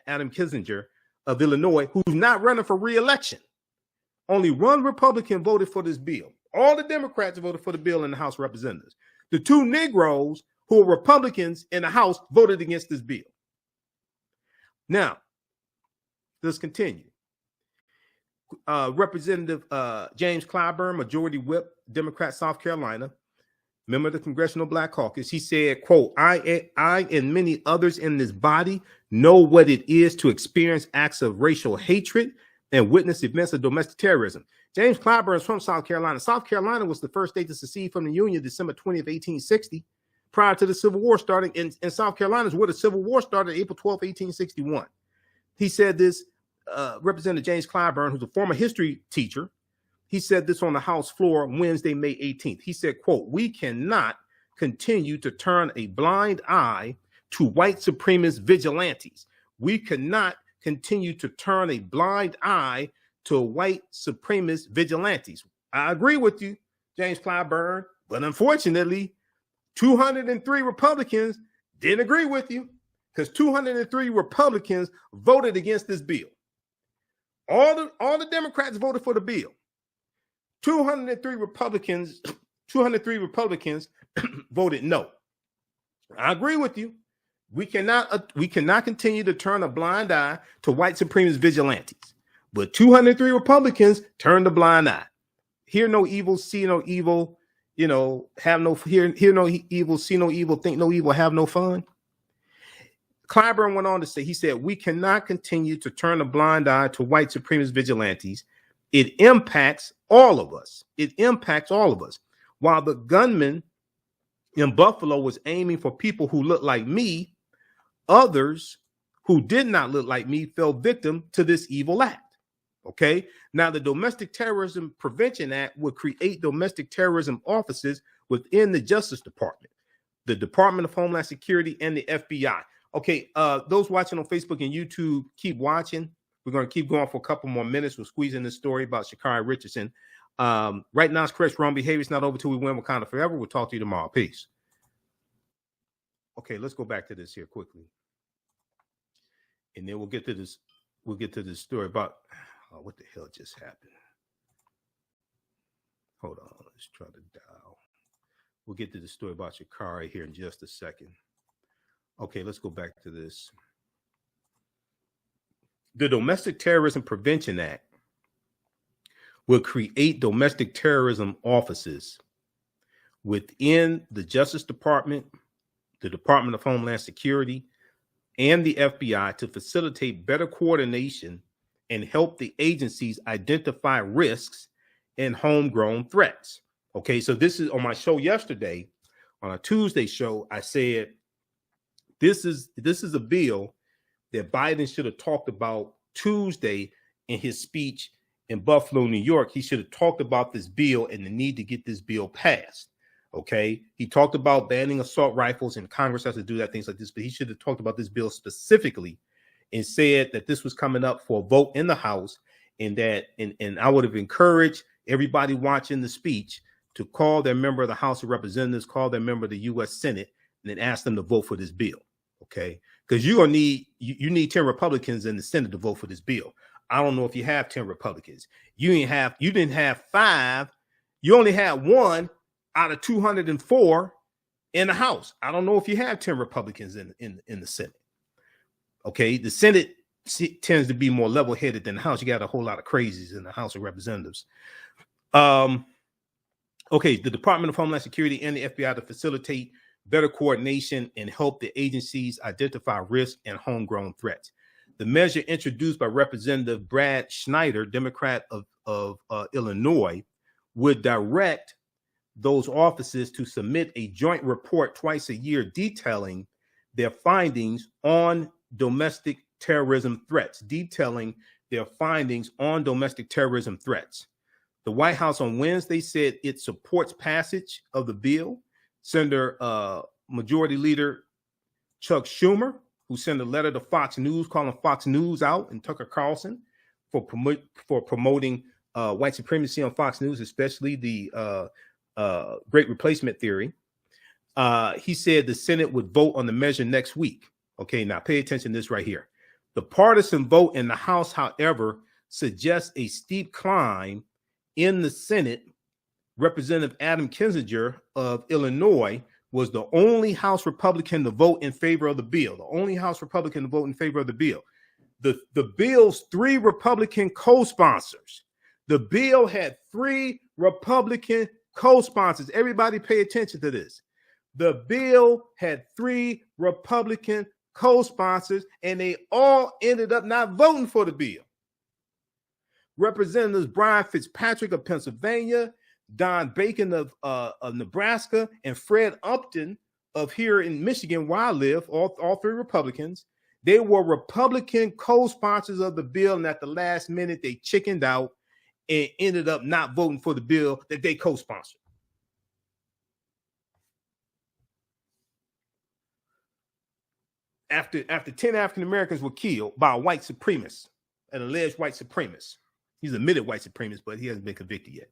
Adam Kinzinger of Illinois, who's not running for re-election. Only one Republican voted for this bill. All the Democrats voted for the bill in the House of Representatives. The 2 Negroes who are Republicans in the House voted against this bill. Now, let's continue. Representative James Clyburn, Majority Whip, Democrat, South Carolina, member of the Congressional Black Caucus, he said, quote, I and many others in this body know what it is to experience acts of racial hatred and witness events of domestic terrorism. James Clyburn is from South Carolina. South Carolina was the first state to secede from the Union December 20th, 1860, prior to the Civil War starting in South Carolina is where the Civil War started April 12th, 1861. He said this, Representative James Clyburn, who's a former history teacher, he said this on the House floor Wednesday, May 18th. He said, quote, we cannot continue to turn a blind eye to white supremacist vigilantes. We cannot continue to turn a blind eye to white supremacist vigilantes. I agree with you, James Clyburn, but unfortunately, 203 Republicans didn't agree with you because 203 Republicans voted against this bill. All the Democrats voted for the bill. 203 Republicans voted no. I agree with you. We cannot continue to turn a blind eye to white supremacist vigilantes. But 203 Republicans turned a blind eye. Hear no evil, see no evil, hear no evil, see no evil, think no evil, have no fun. Clyburn went on to say, he said, we cannot continue to turn a blind eye to white supremacist vigilantes. It impacts all of us. It impacts all of us. While the gunman in Buffalo was aiming for people who look like me, others who did not look like me fell victim to this evil act. Okay. Now, the Domestic Terrorism Prevention Act would create domestic terrorism offices within the Justice Department, the Department of Homeland Security, and the FBI. Okay. Those watching on Facebook and YouTube, keep watching. We're going to keep going for a couple more minutes. We're squeezing this story about Sha'Carri Richardson. Right now, it's correct. Wrong behavior. It's not over till we win Wakanda forever. We'll talk to you tomorrow. Peace. Okay, let's go back to this here quickly, and then we'll get to this. We'll get to this story about what the hell just happened. Hold on, let's try to dial. We'll get to the story about Sha'Carri here in just a second. Okay, let's go back to this. The Domestic Terrorism Prevention Act will create domestic terrorism offices within the Justice Department, the Department of Homeland Security, and the FBI to facilitate better coordination and help the agencies identify risks and homegrown threats. Okay, so this is on my show yesterday, on a Tuesday show, I said this is a bill that Biden should have talked about Tuesday in his speech in Buffalo, New York. He should have talked about this bill and the need to get this bill passed. Okay, he talked about banning assault rifles, and Congress has to do that, things like this, but he should have talked about this bill specifically and said that this was coming up for a vote in the House, and that and I would have encouraged everybody watching the speech to call their member of the House of Representatives, call their member of the U.S. Senate, and then ask them to vote for this bill. Okay, because you're gonna need you need 10 Republicans in the Senate to vote for this bill. I don't know if you have 10 Republicans. You didn't have 5. You only had 1 out of 204 in the House. I don't know if you have 10 Republicans in the Senate. Okay, the Senate tends to be more level-headed than the House. You got a whole lot of crazies in the House of Representatives. Okay, the Department of Homeland Security and the FBI to facilitate better coordination and help the agencies identify risk and homegrown threats. The measure introduced by Representative Brad Schneider, Democrat of Illinois, would direct those offices to submit a joint report twice a year detailing their findings on domestic terrorism threats. The White House on Wednesday said it supports passage of the bill. Senator Majority Leader Chuck Schumer, who sent a letter to Fox News calling Fox News out, and Tucker Carlson for promoting white supremacy on Fox News, especially the Great Replacement theory. He said the Senate would vote on the measure next week. Okay, now pay attention to this right here. The partisan vote in the House, however, suggests a steep climb in the Senate. Representative Adam Kinzinger of Illinois was the only House Republican to vote in favor of the bill. The bill's 3 Republican co-sponsors. The bill had 3 Republican co-sponsors. Everybody pay attention to this. The bill had 3 Republican co-sponsors, and they all ended up not voting for the bill. Representatives Brian Fitzpatrick of Pennsylvania, Don Bacon of Nebraska, and Fred Upton of here in Michigan, where I live, all 3 Republicans. They were Republican co-sponsors of the bill, and at the last minute, they chickened out and ended up not voting for the bill that they co-sponsored. After 10 African Americans were killed by a white supremacist, an alleged white supremacist. He's admitted white supremacist, but he hasn't been convicted yet.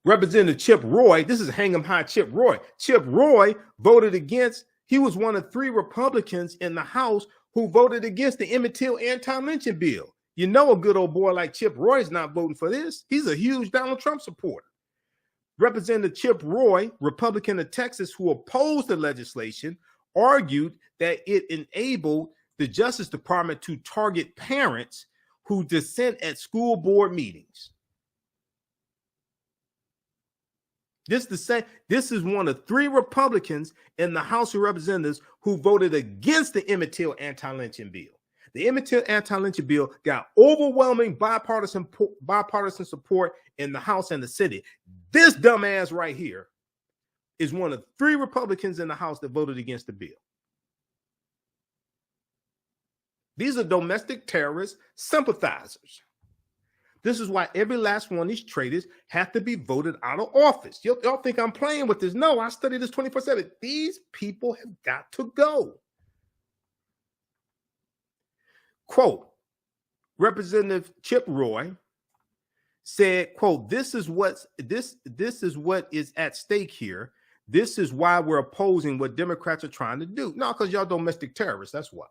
Representative Chip Roy, this is hang 'em high Chip Roy. Chip Roy voted against, he was one of 3 Republicans in the House who voted against the Emmett Till anti-lynching bill. You know, a good old boy like Chip Roy is not voting for this. He's a huge Donald Trump supporter. Representative Chip Roy, Republican of Texas, who opposed the legislation, argued that it enabled the Justice Department to target parents who dissent at school board meetings. This is one of 3 Republicans in the House of Representatives who voted against the Emmett Till anti-lynching bill. The Emmett Till anti-lynching bill got overwhelming bipartisan support in the House and the Senate. This dumbass right here is one of 3 Republicans in the House that voted against the bill. These are domestic terrorist sympathizers. This is why every last one of these traitors have to be voted out of office. Y'all think I'm playing with this? No, I study this 24/7. These people have got to go. Quote, Representative Chip Roy said, quote, this is what is at stake here. This is why we're opposing what Democrats are trying to do. No, because y'all domestic terrorists. That's why.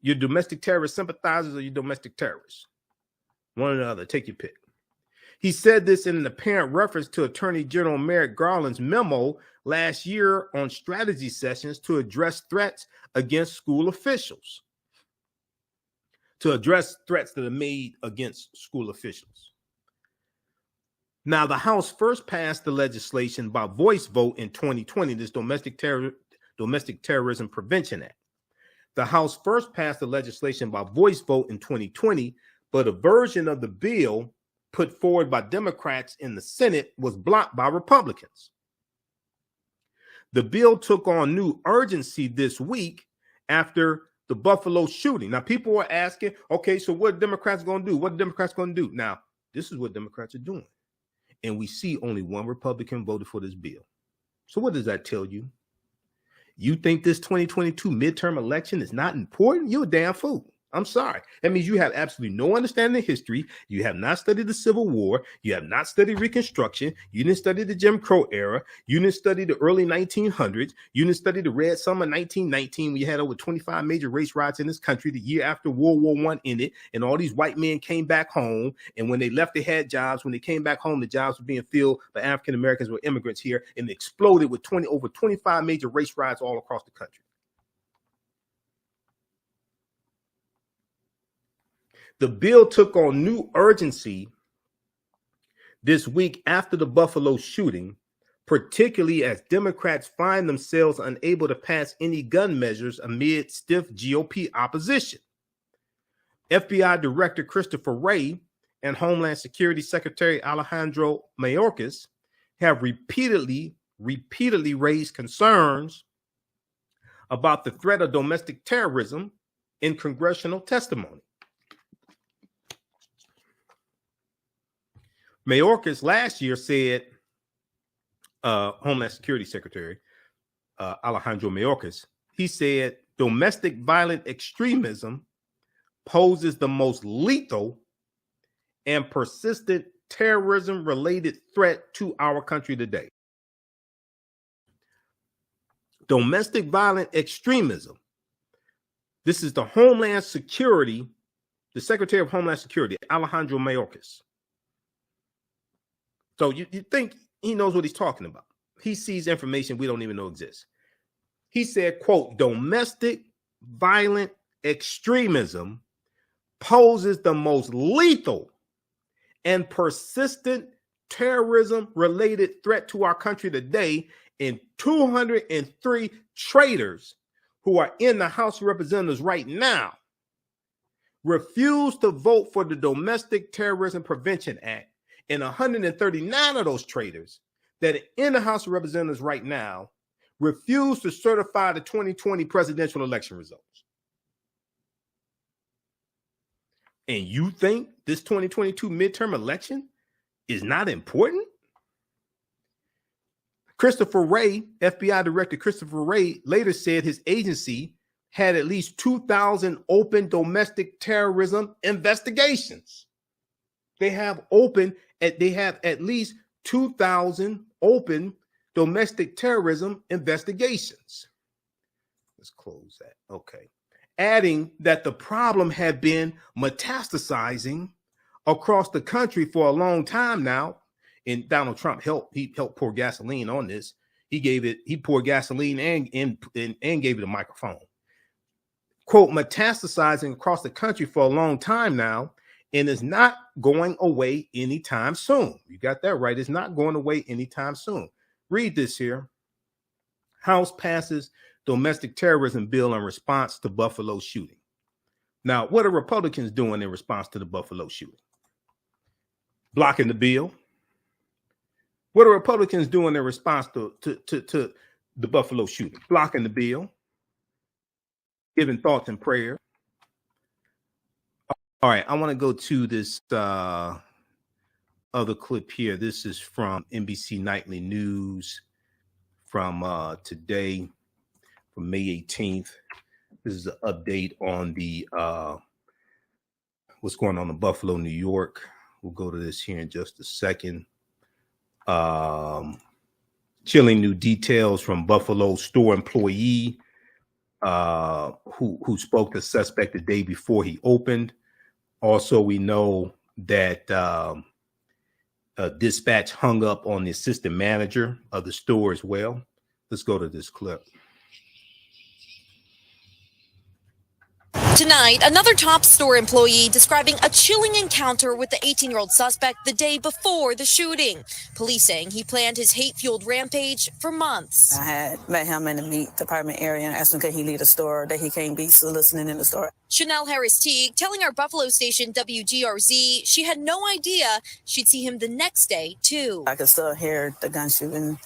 You're domestic terrorist sympathizers or you're domestic terrorists. One or the other. Take your pick. He said this in an apparent reference to Attorney General Merrick Garland's memo last year on strategy sessions to address threats against school officials. To address threats that are made against school officials. Now, the House first passed the legislation by voice vote in 2020, this Domestic Terrorism Prevention Act. The House first passed the legislation by voice vote in 2020, but a version of the bill put forward by Democrats in the Senate was blocked by Republicans. The bill took on new urgency this week after the Buffalo shooting. Now, people are asking, okay, so what are Democrats going to do? What are Democrats going to do? Now, this is what Democrats are doing. And we see only one Republican voted for this bill. So what does that tell you? You think this 2022 midterm election is not important? You're a damn fool. I'm sorry. That means you have absolutely no understanding of history. You have not studied the Civil War. You have not studied Reconstruction. You didn't study the Jim Crow era. You didn't study the early 1900s. You didn't study the Red Summer 1919. We had over 25 major race riots in this country the year after World War I ended, and all these white men came back home. And when they left, they had jobs. When they came back home, the jobs were being filled by African Americans or immigrants here, and it exploded with over 25 major race riots all across the country. The bill took on new urgency this week after the Buffalo shooting, particularly as Democrats find themselves unable to pass any gun measures amid stiff GOP opposition. FBI Director Christopher Wray and Homeland Security Secretary Alejandro Mayorkas have repeatedly raised concerns about the threat of domestic terrorism in congressional testimony. Mayorkas last year said, Homeland Security Secretary Alejandro Mayorkas, he said domestic violent extremism poses the most lethal and persistent terrorism-related threat to our country today. Domestic violent extremism. This is the Homeland Security, the Secretary of Homeland Security, Alejandro Mayorkas. So you think he knows what he's talking about. He sees information we don't even know exists. He said, quote, domestic violent extremism poses the most lethal and persistent terrorism-related threat to our country today, and 203 traitors who are in the House of Representatives right now refuse to vote for the Domestic Terrorism Prevention Act. And 139 of those traitors that are in the House of Representatives right now refuse to certify the 2020 presidential election results. And you think this 2022 midterm election is not important? Christopher Wray, FBI Director Christopher Wray, later said his agency had at least 2,000 open domestic terrorism investigations. They have at least 2,000 open domestic terrorism investigations. Let's close that. Okay. Adding that the problem had been metastasizing across the country for a long time now. And Donald Trump helped pour gasoline on this. He poured gasoline and gave it a microphone. Quote, metastasizing across the country for a long time now, and is not going away anytime soon. You got that right. It's not going away anytime soon. Read this here. House passes domestic terrorism bill in response to Buffalo shooting. Now, what are Republicans doing in response to the Buffalo shooting? Blocking the bill. What are Republicans doing in response to the Buffalo shooting? Blocking the bill. Giving thoughts and prayers. All right, I want to go to this other clip here. This is from NBC Nightly News from today, from May 18th. This is an update on the what's going on in Buffalo, New York. We'll go to this here in just a second. Chilling new details from Buffalo store employee who spoke to suspect the day before he opened. Also, we know that dispatch hung up on the assistant manager of the store as well. Let's go to this clip. Tonight, another top store employee describing a chilling encounter with the 18-year-old suspect the day before the shooting. Police saying he planned his hate-fueled rampage for months. I had met him in the meat department area and asked him could he leave the store, that he can't be soliciting in the store. Chanel Harris-Teague telling our Buffalo station WGRZ she had no idea she'd see him the next day, too. I could still hear the gun shooting,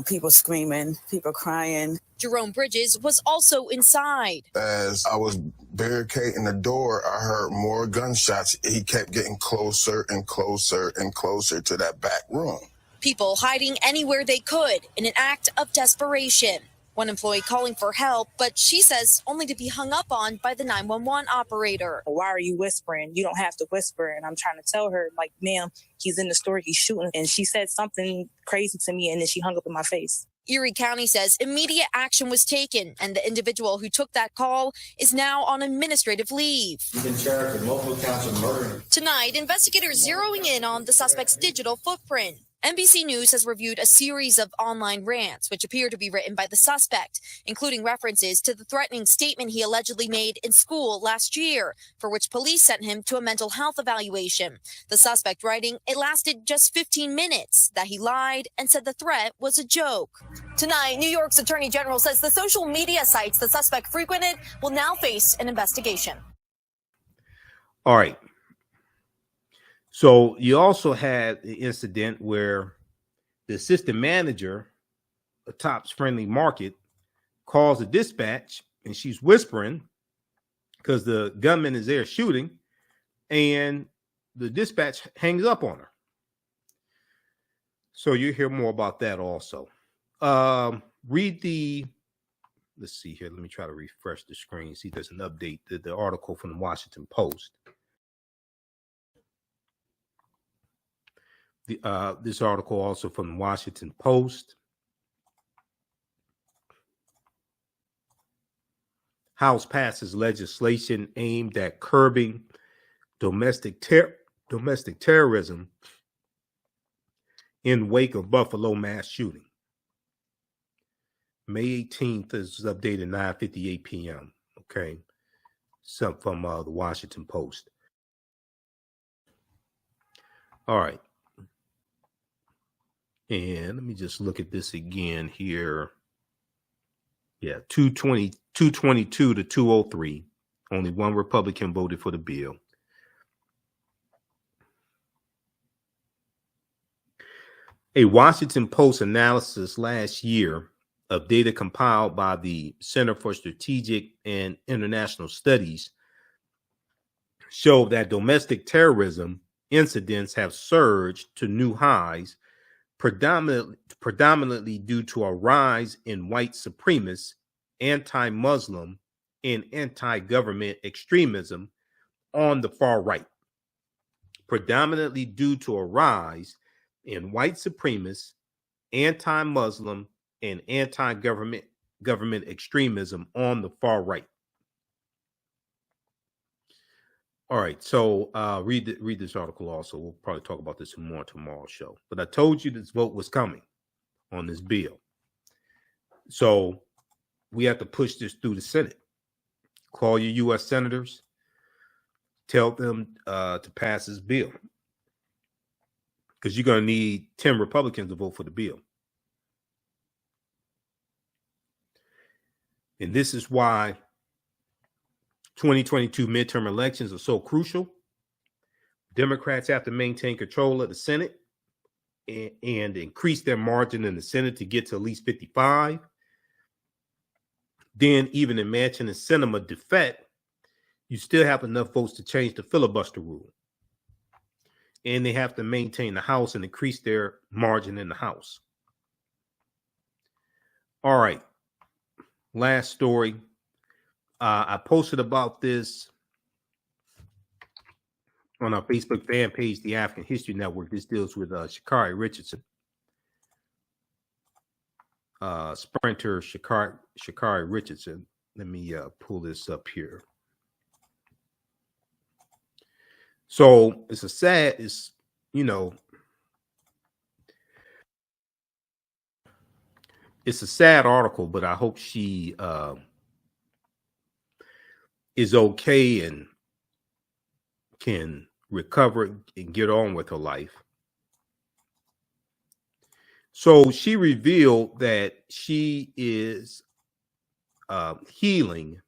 people screaming, people crying. Jerome Bridges was also inside. As I was barricading the door, I heard more gunshots. He kept getting closer and closer and closer to that back room. People hiding anywhere they could in an act of desperation. One employee calling for help, but she says only to be hung up on by the 911 operator. Why are you whispering? You don't have to whisper. And I'm trying to tell her, like, ma'am, he's in the store, he's shooting. And she said something crazy to me, and then she hung up in my face. Erie County says immediate action was taken, and the individual who took that call is now on administrative leave. He's been charged with multiple counts of murder. Tonight, investigators zeroing in on the suspect's digital footprint. NBC News has reviewed a series of online rants, which appear to be written by the suspect, including references to the threatening statement he allegedly made in school last year, for which police sent him to a mental health evaluation. The suspect writing, it lasted just 15 minutes, that he lied and said the threat was a joke. Tonight, New York's Attorney General says the social media sites the suspect frequented will now face an investigation. All right. So you also had the incident where the assistant manager of Tops Friendly Market calls a dispatch, and she's whispering because the gunman is there shooting, and the dispatch hangs up on her. So you hear more about that also. Let's see here. Let me try to refresh the screen. See, there's an update. The article from the Washington Post. This article also from the Washington Post. House passes legislation aimed at curbing domestic terrorism in wake of Buffalo mass shooting. May 18th is updated 9:58 p.m. Okay, some from the Washington Post. All right. And let me just look at this again here. Yeah, 222 to 203. Only one Republican voted for the bill. A Washington Post analysis last year of data compiled by the Center for Strategic and International Studies showed that domestic terrorism incidents have surged to new highs, predominantly due to a rise in white supremacist, anti-Muslim, and anti-government extremism on the far right. Predominantly due to a rise in white supremacist, anti-Muslim, and anti-government extremism on the far right. All right, so read this article also. We'll probably talk about this more tomorrow's show. But I told you this vote was coming on this bill. So we have to push this through the Senate. Call your U.S. senators. Tell them to pass this bill. Because you're going to need 10 Republicans to vote for the bill. And this is why 2022 midterm elections are so crucial. Democrats have to maintain control of the Senate and increase their margin in the Senate to get to at least 55. Then even in Manchin and Sinema defect, you still have enough votes to change the filibuster rule. And they have to maintain the House and increase their margin in the House. All right. Last story. I posted about this on our Facebook fan page, the African History Network. This deals with Sha'Carri Richardson, sprinter Sha'Carri Richardson. Let me pull this up here. So it's a sad, it's a sad article, but I hope she is okay and can recover and get on with her life. So she revealed that she is healing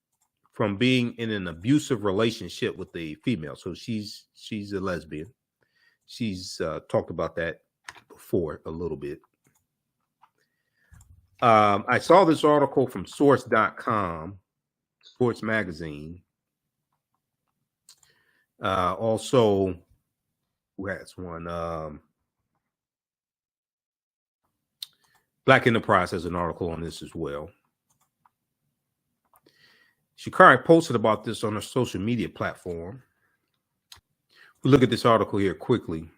from being in an abusive relationship with a female. So she's a lesbian. She's talked about that before a little bit. I saw this article from source.com, Sports Magazine. Also, who has one? Black Enterprise has an article on this as well. Sha'Carri posted about this on her social media platform. We'll look at this article here quickly.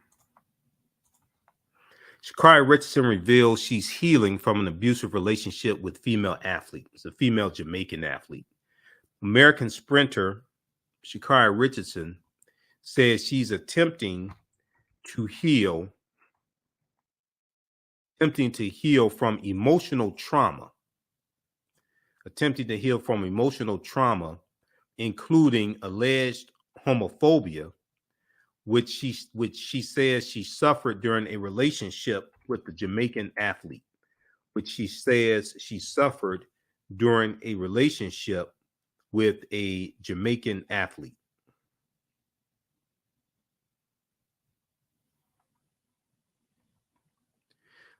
Sha'Carri Richardson reveals she's healing from an abusive relationship with female athlete. It's a female Jamaican athlete. American sprinter Sha'Carri Richardson says she's attempting to heal from emotional trauma. Including alleged homophobia, which she says she suffered during a relationship with the Jamaican athlete.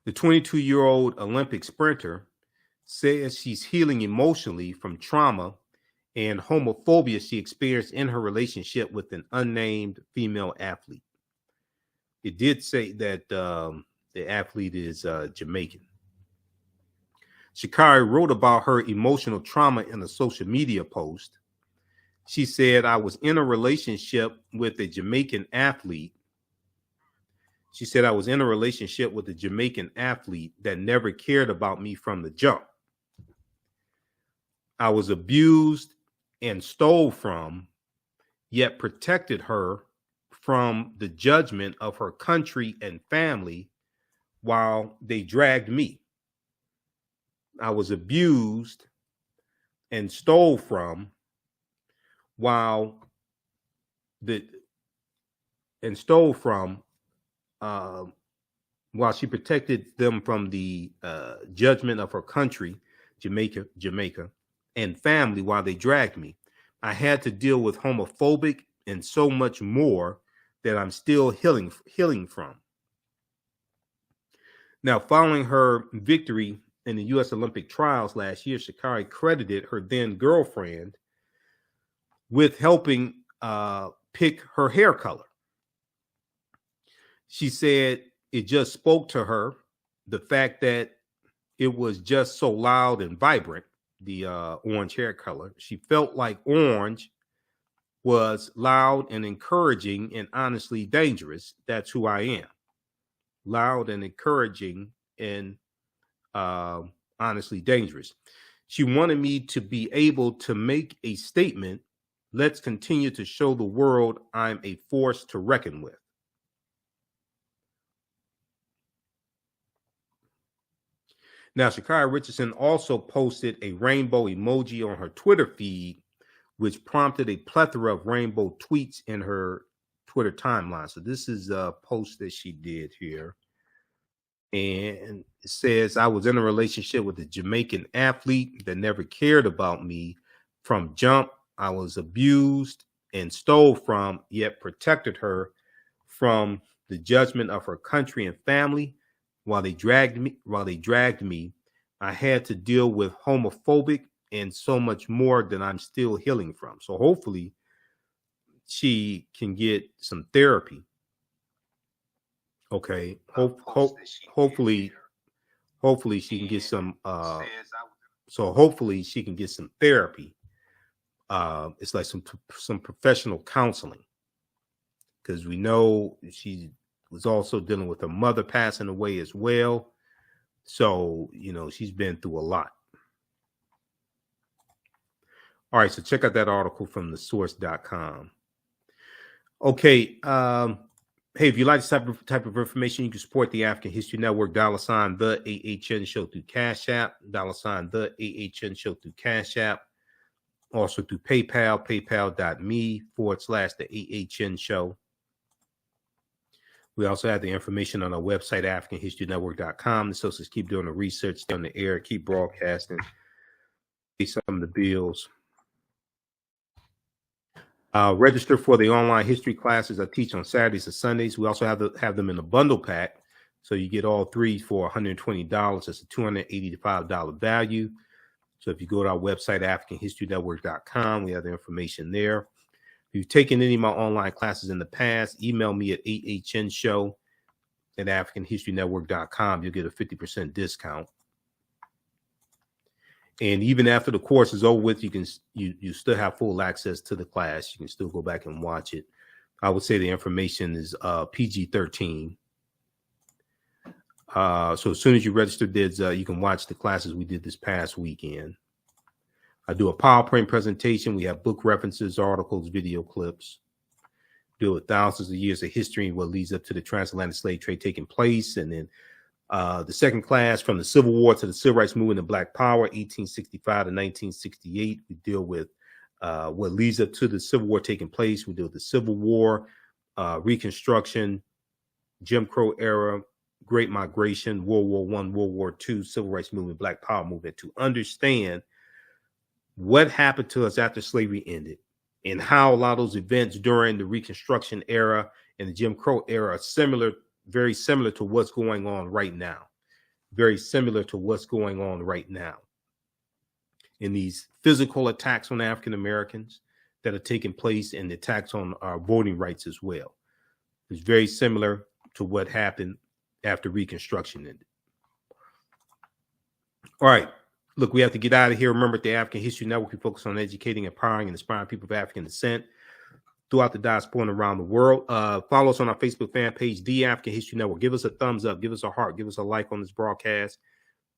The 22-year-old Olympic sprinter says she's healing emotionally from trauma and homophobia she experienced in her relationship with an unnamed female athlete. It did say that the athlete is Jamaican. Sha'Carri wrote about her emotional trauma in a social media post. She said, "I was in a relationship with a Jamaican athlete. That never cared about me from the jump. I was abused and stole from, yet protected her from the judgment of her country and family while they dragged me. I was abused and stole from while she protected them from the judgment of her country, Jamaica, and family while they dragged me. I had to deal with homophobic and so much more that I'm still healing from." Now, following her victory in the U.S. Olympic trials last year, Sha'Carri credited her then girlfriend with helping pick her hair color. She said it just spoke to her, the fact that it was just so loud and vibrant, the orange hair color. She felt like orange was loud and encouraging and honestly dangerous. That's who I am. Loud and encouraging and honestly dangerous. She wanted me to be able to make a statement. Let's continue to show the world I'm a force to reckon with. Now, Sha'Carri Richardson also posted a rainbow emoji on her Twitter feed, which prompted a plethora of rainbow tweets in her Twitter timeline. So this is a post that she did here. And it says, "I was in a relationship with a Jamaican athlete that never cared about me from jump. I was abused and stole from, yet protected her from the judgment of her country and family while they dragged me. I had to deal with homophobic and so much more that I'm still healing from." So hopefully she can get some therapy. Okay. Hopefully she can get some hopefully she can get some therapy. It's like some professional counseling, because we know she was also dealing with her mother passing away as well. So, she's been through a lot. All right, so check out that article from thesource.com. Okay, hey, if you like this type of information, you can support the African History Network, $ TheAHNShow through Cash App, $ TheAHNShow through Cash App. Also through PayPal, paypal.me/TheAHNShow. We also have the information on our website, AfricanHistoryNetwork.com. The associates keep doing the research, stay on the air, keep broadcasting, pay some of the bills. Register for the online history classes I teach on Saturdays and Sundays. We also have them in a bundle pack. So you get all three for $120. That's a $285 value. So if you go to our website, AfricanHistoryNetwork.com, we have the information there. If you've taken any of my online classes in the past, email me at AHNshow@AfricanHistoryNetwork.com. You'll get a 50% discount. And even after the course is over with, you still have full access to the class. You can still go back and watch it. I would say the information is PG-13. So as soon as you register, you can watch the classes we did this past weekend. I do a PowerPoint presentation. We have book references, articles, video clips. Do with thousands of years of history and what leads up to the transatlantic slave trade taking place. And then the second class, from the Civil War to the Civil Rights Movement and Black Power, 1865 to 1968. We deal with what leads up to the Civil War taking place. We deal with the Civil War, Reconstruction, Jim Crow era, Great Migration, World War I, World War II, Civil Rights Movement, Black Power movement, to understand what happened to us after slavery ended and how a lot of those events during the Reconstruction era and the Jim Crow era are very similar to what's going on right now. Very similar to what's going on right now. In these physical attacks on African Americans that are taking place and the attacks on our voting rights as well. It's very similar to what happened after Reconstruction ended. All right. Look, we have to get out of here. Remember, at the African History Network, we focus on educating, empowering, and inspiring people of African descent throughout the diaspora and around the world. Follow us on our Facebook fan page, The African History Network. Give us a thumbs up. Give us a heart. Give us a like on this broadcast.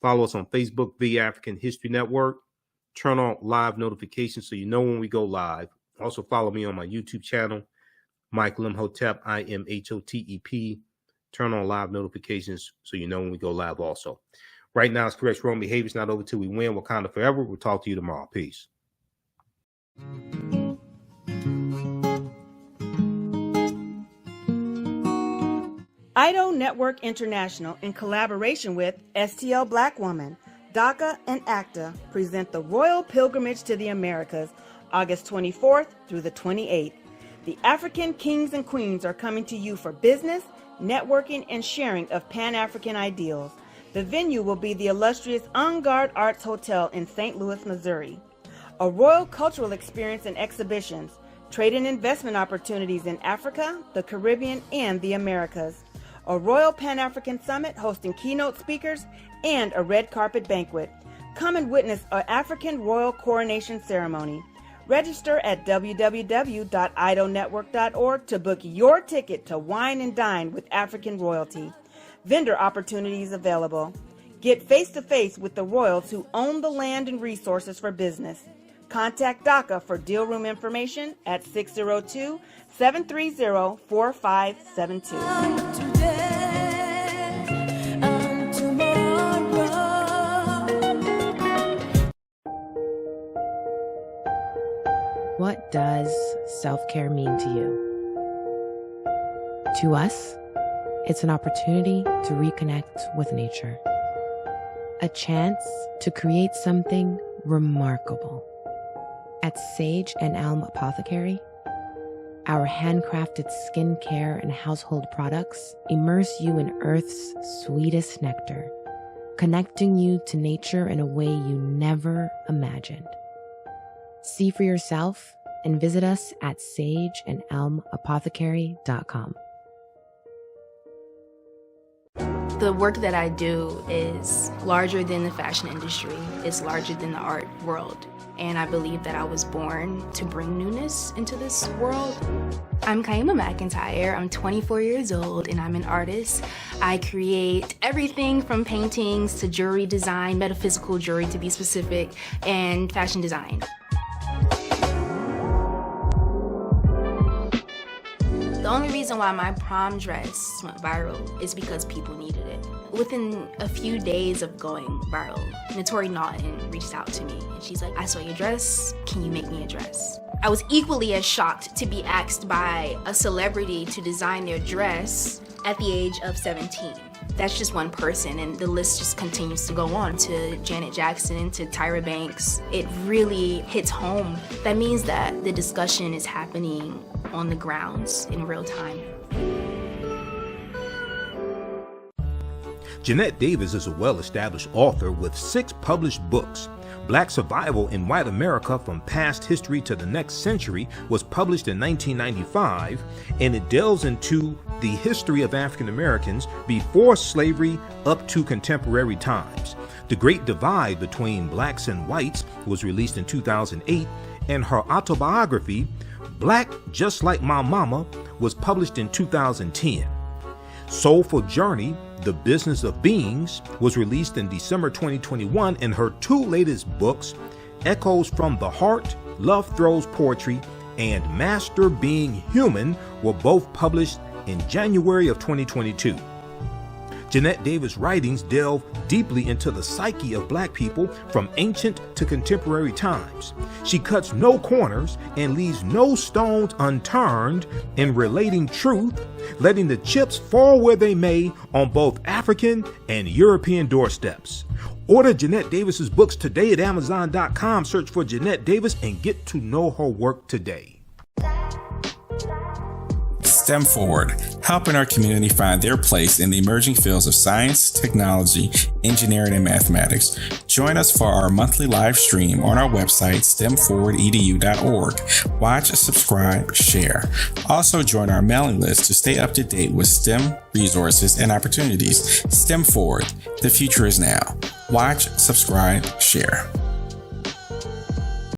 Follow us on Facebook, The African History Network. Turn on live notifications so you know when we go live. Also, follow me on my YouTube channel, Michael Imhotep, IMHOTEP. Turn on live notifications so you know when we go live also. Right now, it's correct wrong behavior. It's not over till we win. Wakanda forever. We'll talk to you tomorrow. Peace. IDO Network International, in collaboration with STL Black Woman, DACA, and ACTA, present the Royal Pilgrimage to the Americas, August 24th through the 28th. The African kings and queens are coming to you for business, networking, and sharing of Pan-African ideals. The venue will be the illustrious En Garde Arts Hotel in St. Louis, Missouri. A royal cultural experience and exhibitions, trade and investment opportunities in Africa, the Caribbean, and the Americas. A Royal Pan-African Summit hosting keynote speakers and a red carpet banquet. Come and witness an African royal coronation ceremony. Register at www.idonetwork.org to book your ticket to wine and dine with African royalty. Vendor opportunities available. Get face-to-face with the royals who own the land and resources for business. Contact DACA for deal room information at 602-730-4572. What does self-care mean to you? To us, it's an opportunity to reconnect with nature. A chance to create something remarkable. At Sage and Elm Apothecary, our handcrafted skincare and household products immerse you in Earth's sweetest nectar, connecting you to nature in a way you never imagined. See for yourself and visit us at sageandelmapothecary.com. The work that I do is larger than the fashion industry. It's larger than the art world. And I believe that I was born to bring newness into this world. I'm Kaima McIntyre. I'm 24 years old and I'm an artist. I create everything from paintings to jewelry design, metaphysical jewelry to be specific, and fashion design. The only reason why my prom dress went viral is because people needed it. Within a few days of going viral, Notori Naughton reached out to me and she's like, I saw your dress, can you make me a dress? I was equally as shocked to be asked by a celebrity to design their dress at the age of 17. That's just one person, and the list just continues to go on, to Janet Jackson, to Tyra Banks. It really hits home. That means that the discussion is happening on the grounds in real time. Jeanette Davis is a well-established author with 6 published books. Black Survival in White America from Past History to the Next Century was published in 1995, and it delves into the history of African Americans before slavery up to contemporary times. The Great Divide Between Blacks and Whites was released in 2008, and her autobiography, Black Just Like My Mama, was published in 2010. Soulful Journey, The Business of Beings, was released in December 2021, and her 2 latest books, Echoes from the Heart, Love Throws Poetry, and Master Being Human, were both published in January of 2022. Jeanette Davis' writings delve deeply into the psyche of Black people from ancient to contemporary times. She cuts no corners and leaves no stones unturned in relating truth, letting the chips fall where they may on both African and European doorsteps. Order Jeanette Davis's books today at Amazon.com. Search for Jeanette Davis and get to know her work today. STEM Forward, helping our community find their place in the emerging fields of science, technology, engineering, and mathematics. Join us for our monthly live stream on our website, stemforwardedu.org. Watch, subscribe, share. Also join our mailing list to stay up to date with STEM resources and opportunities. STEM Forward, the future is now. Watch, subscribe, share.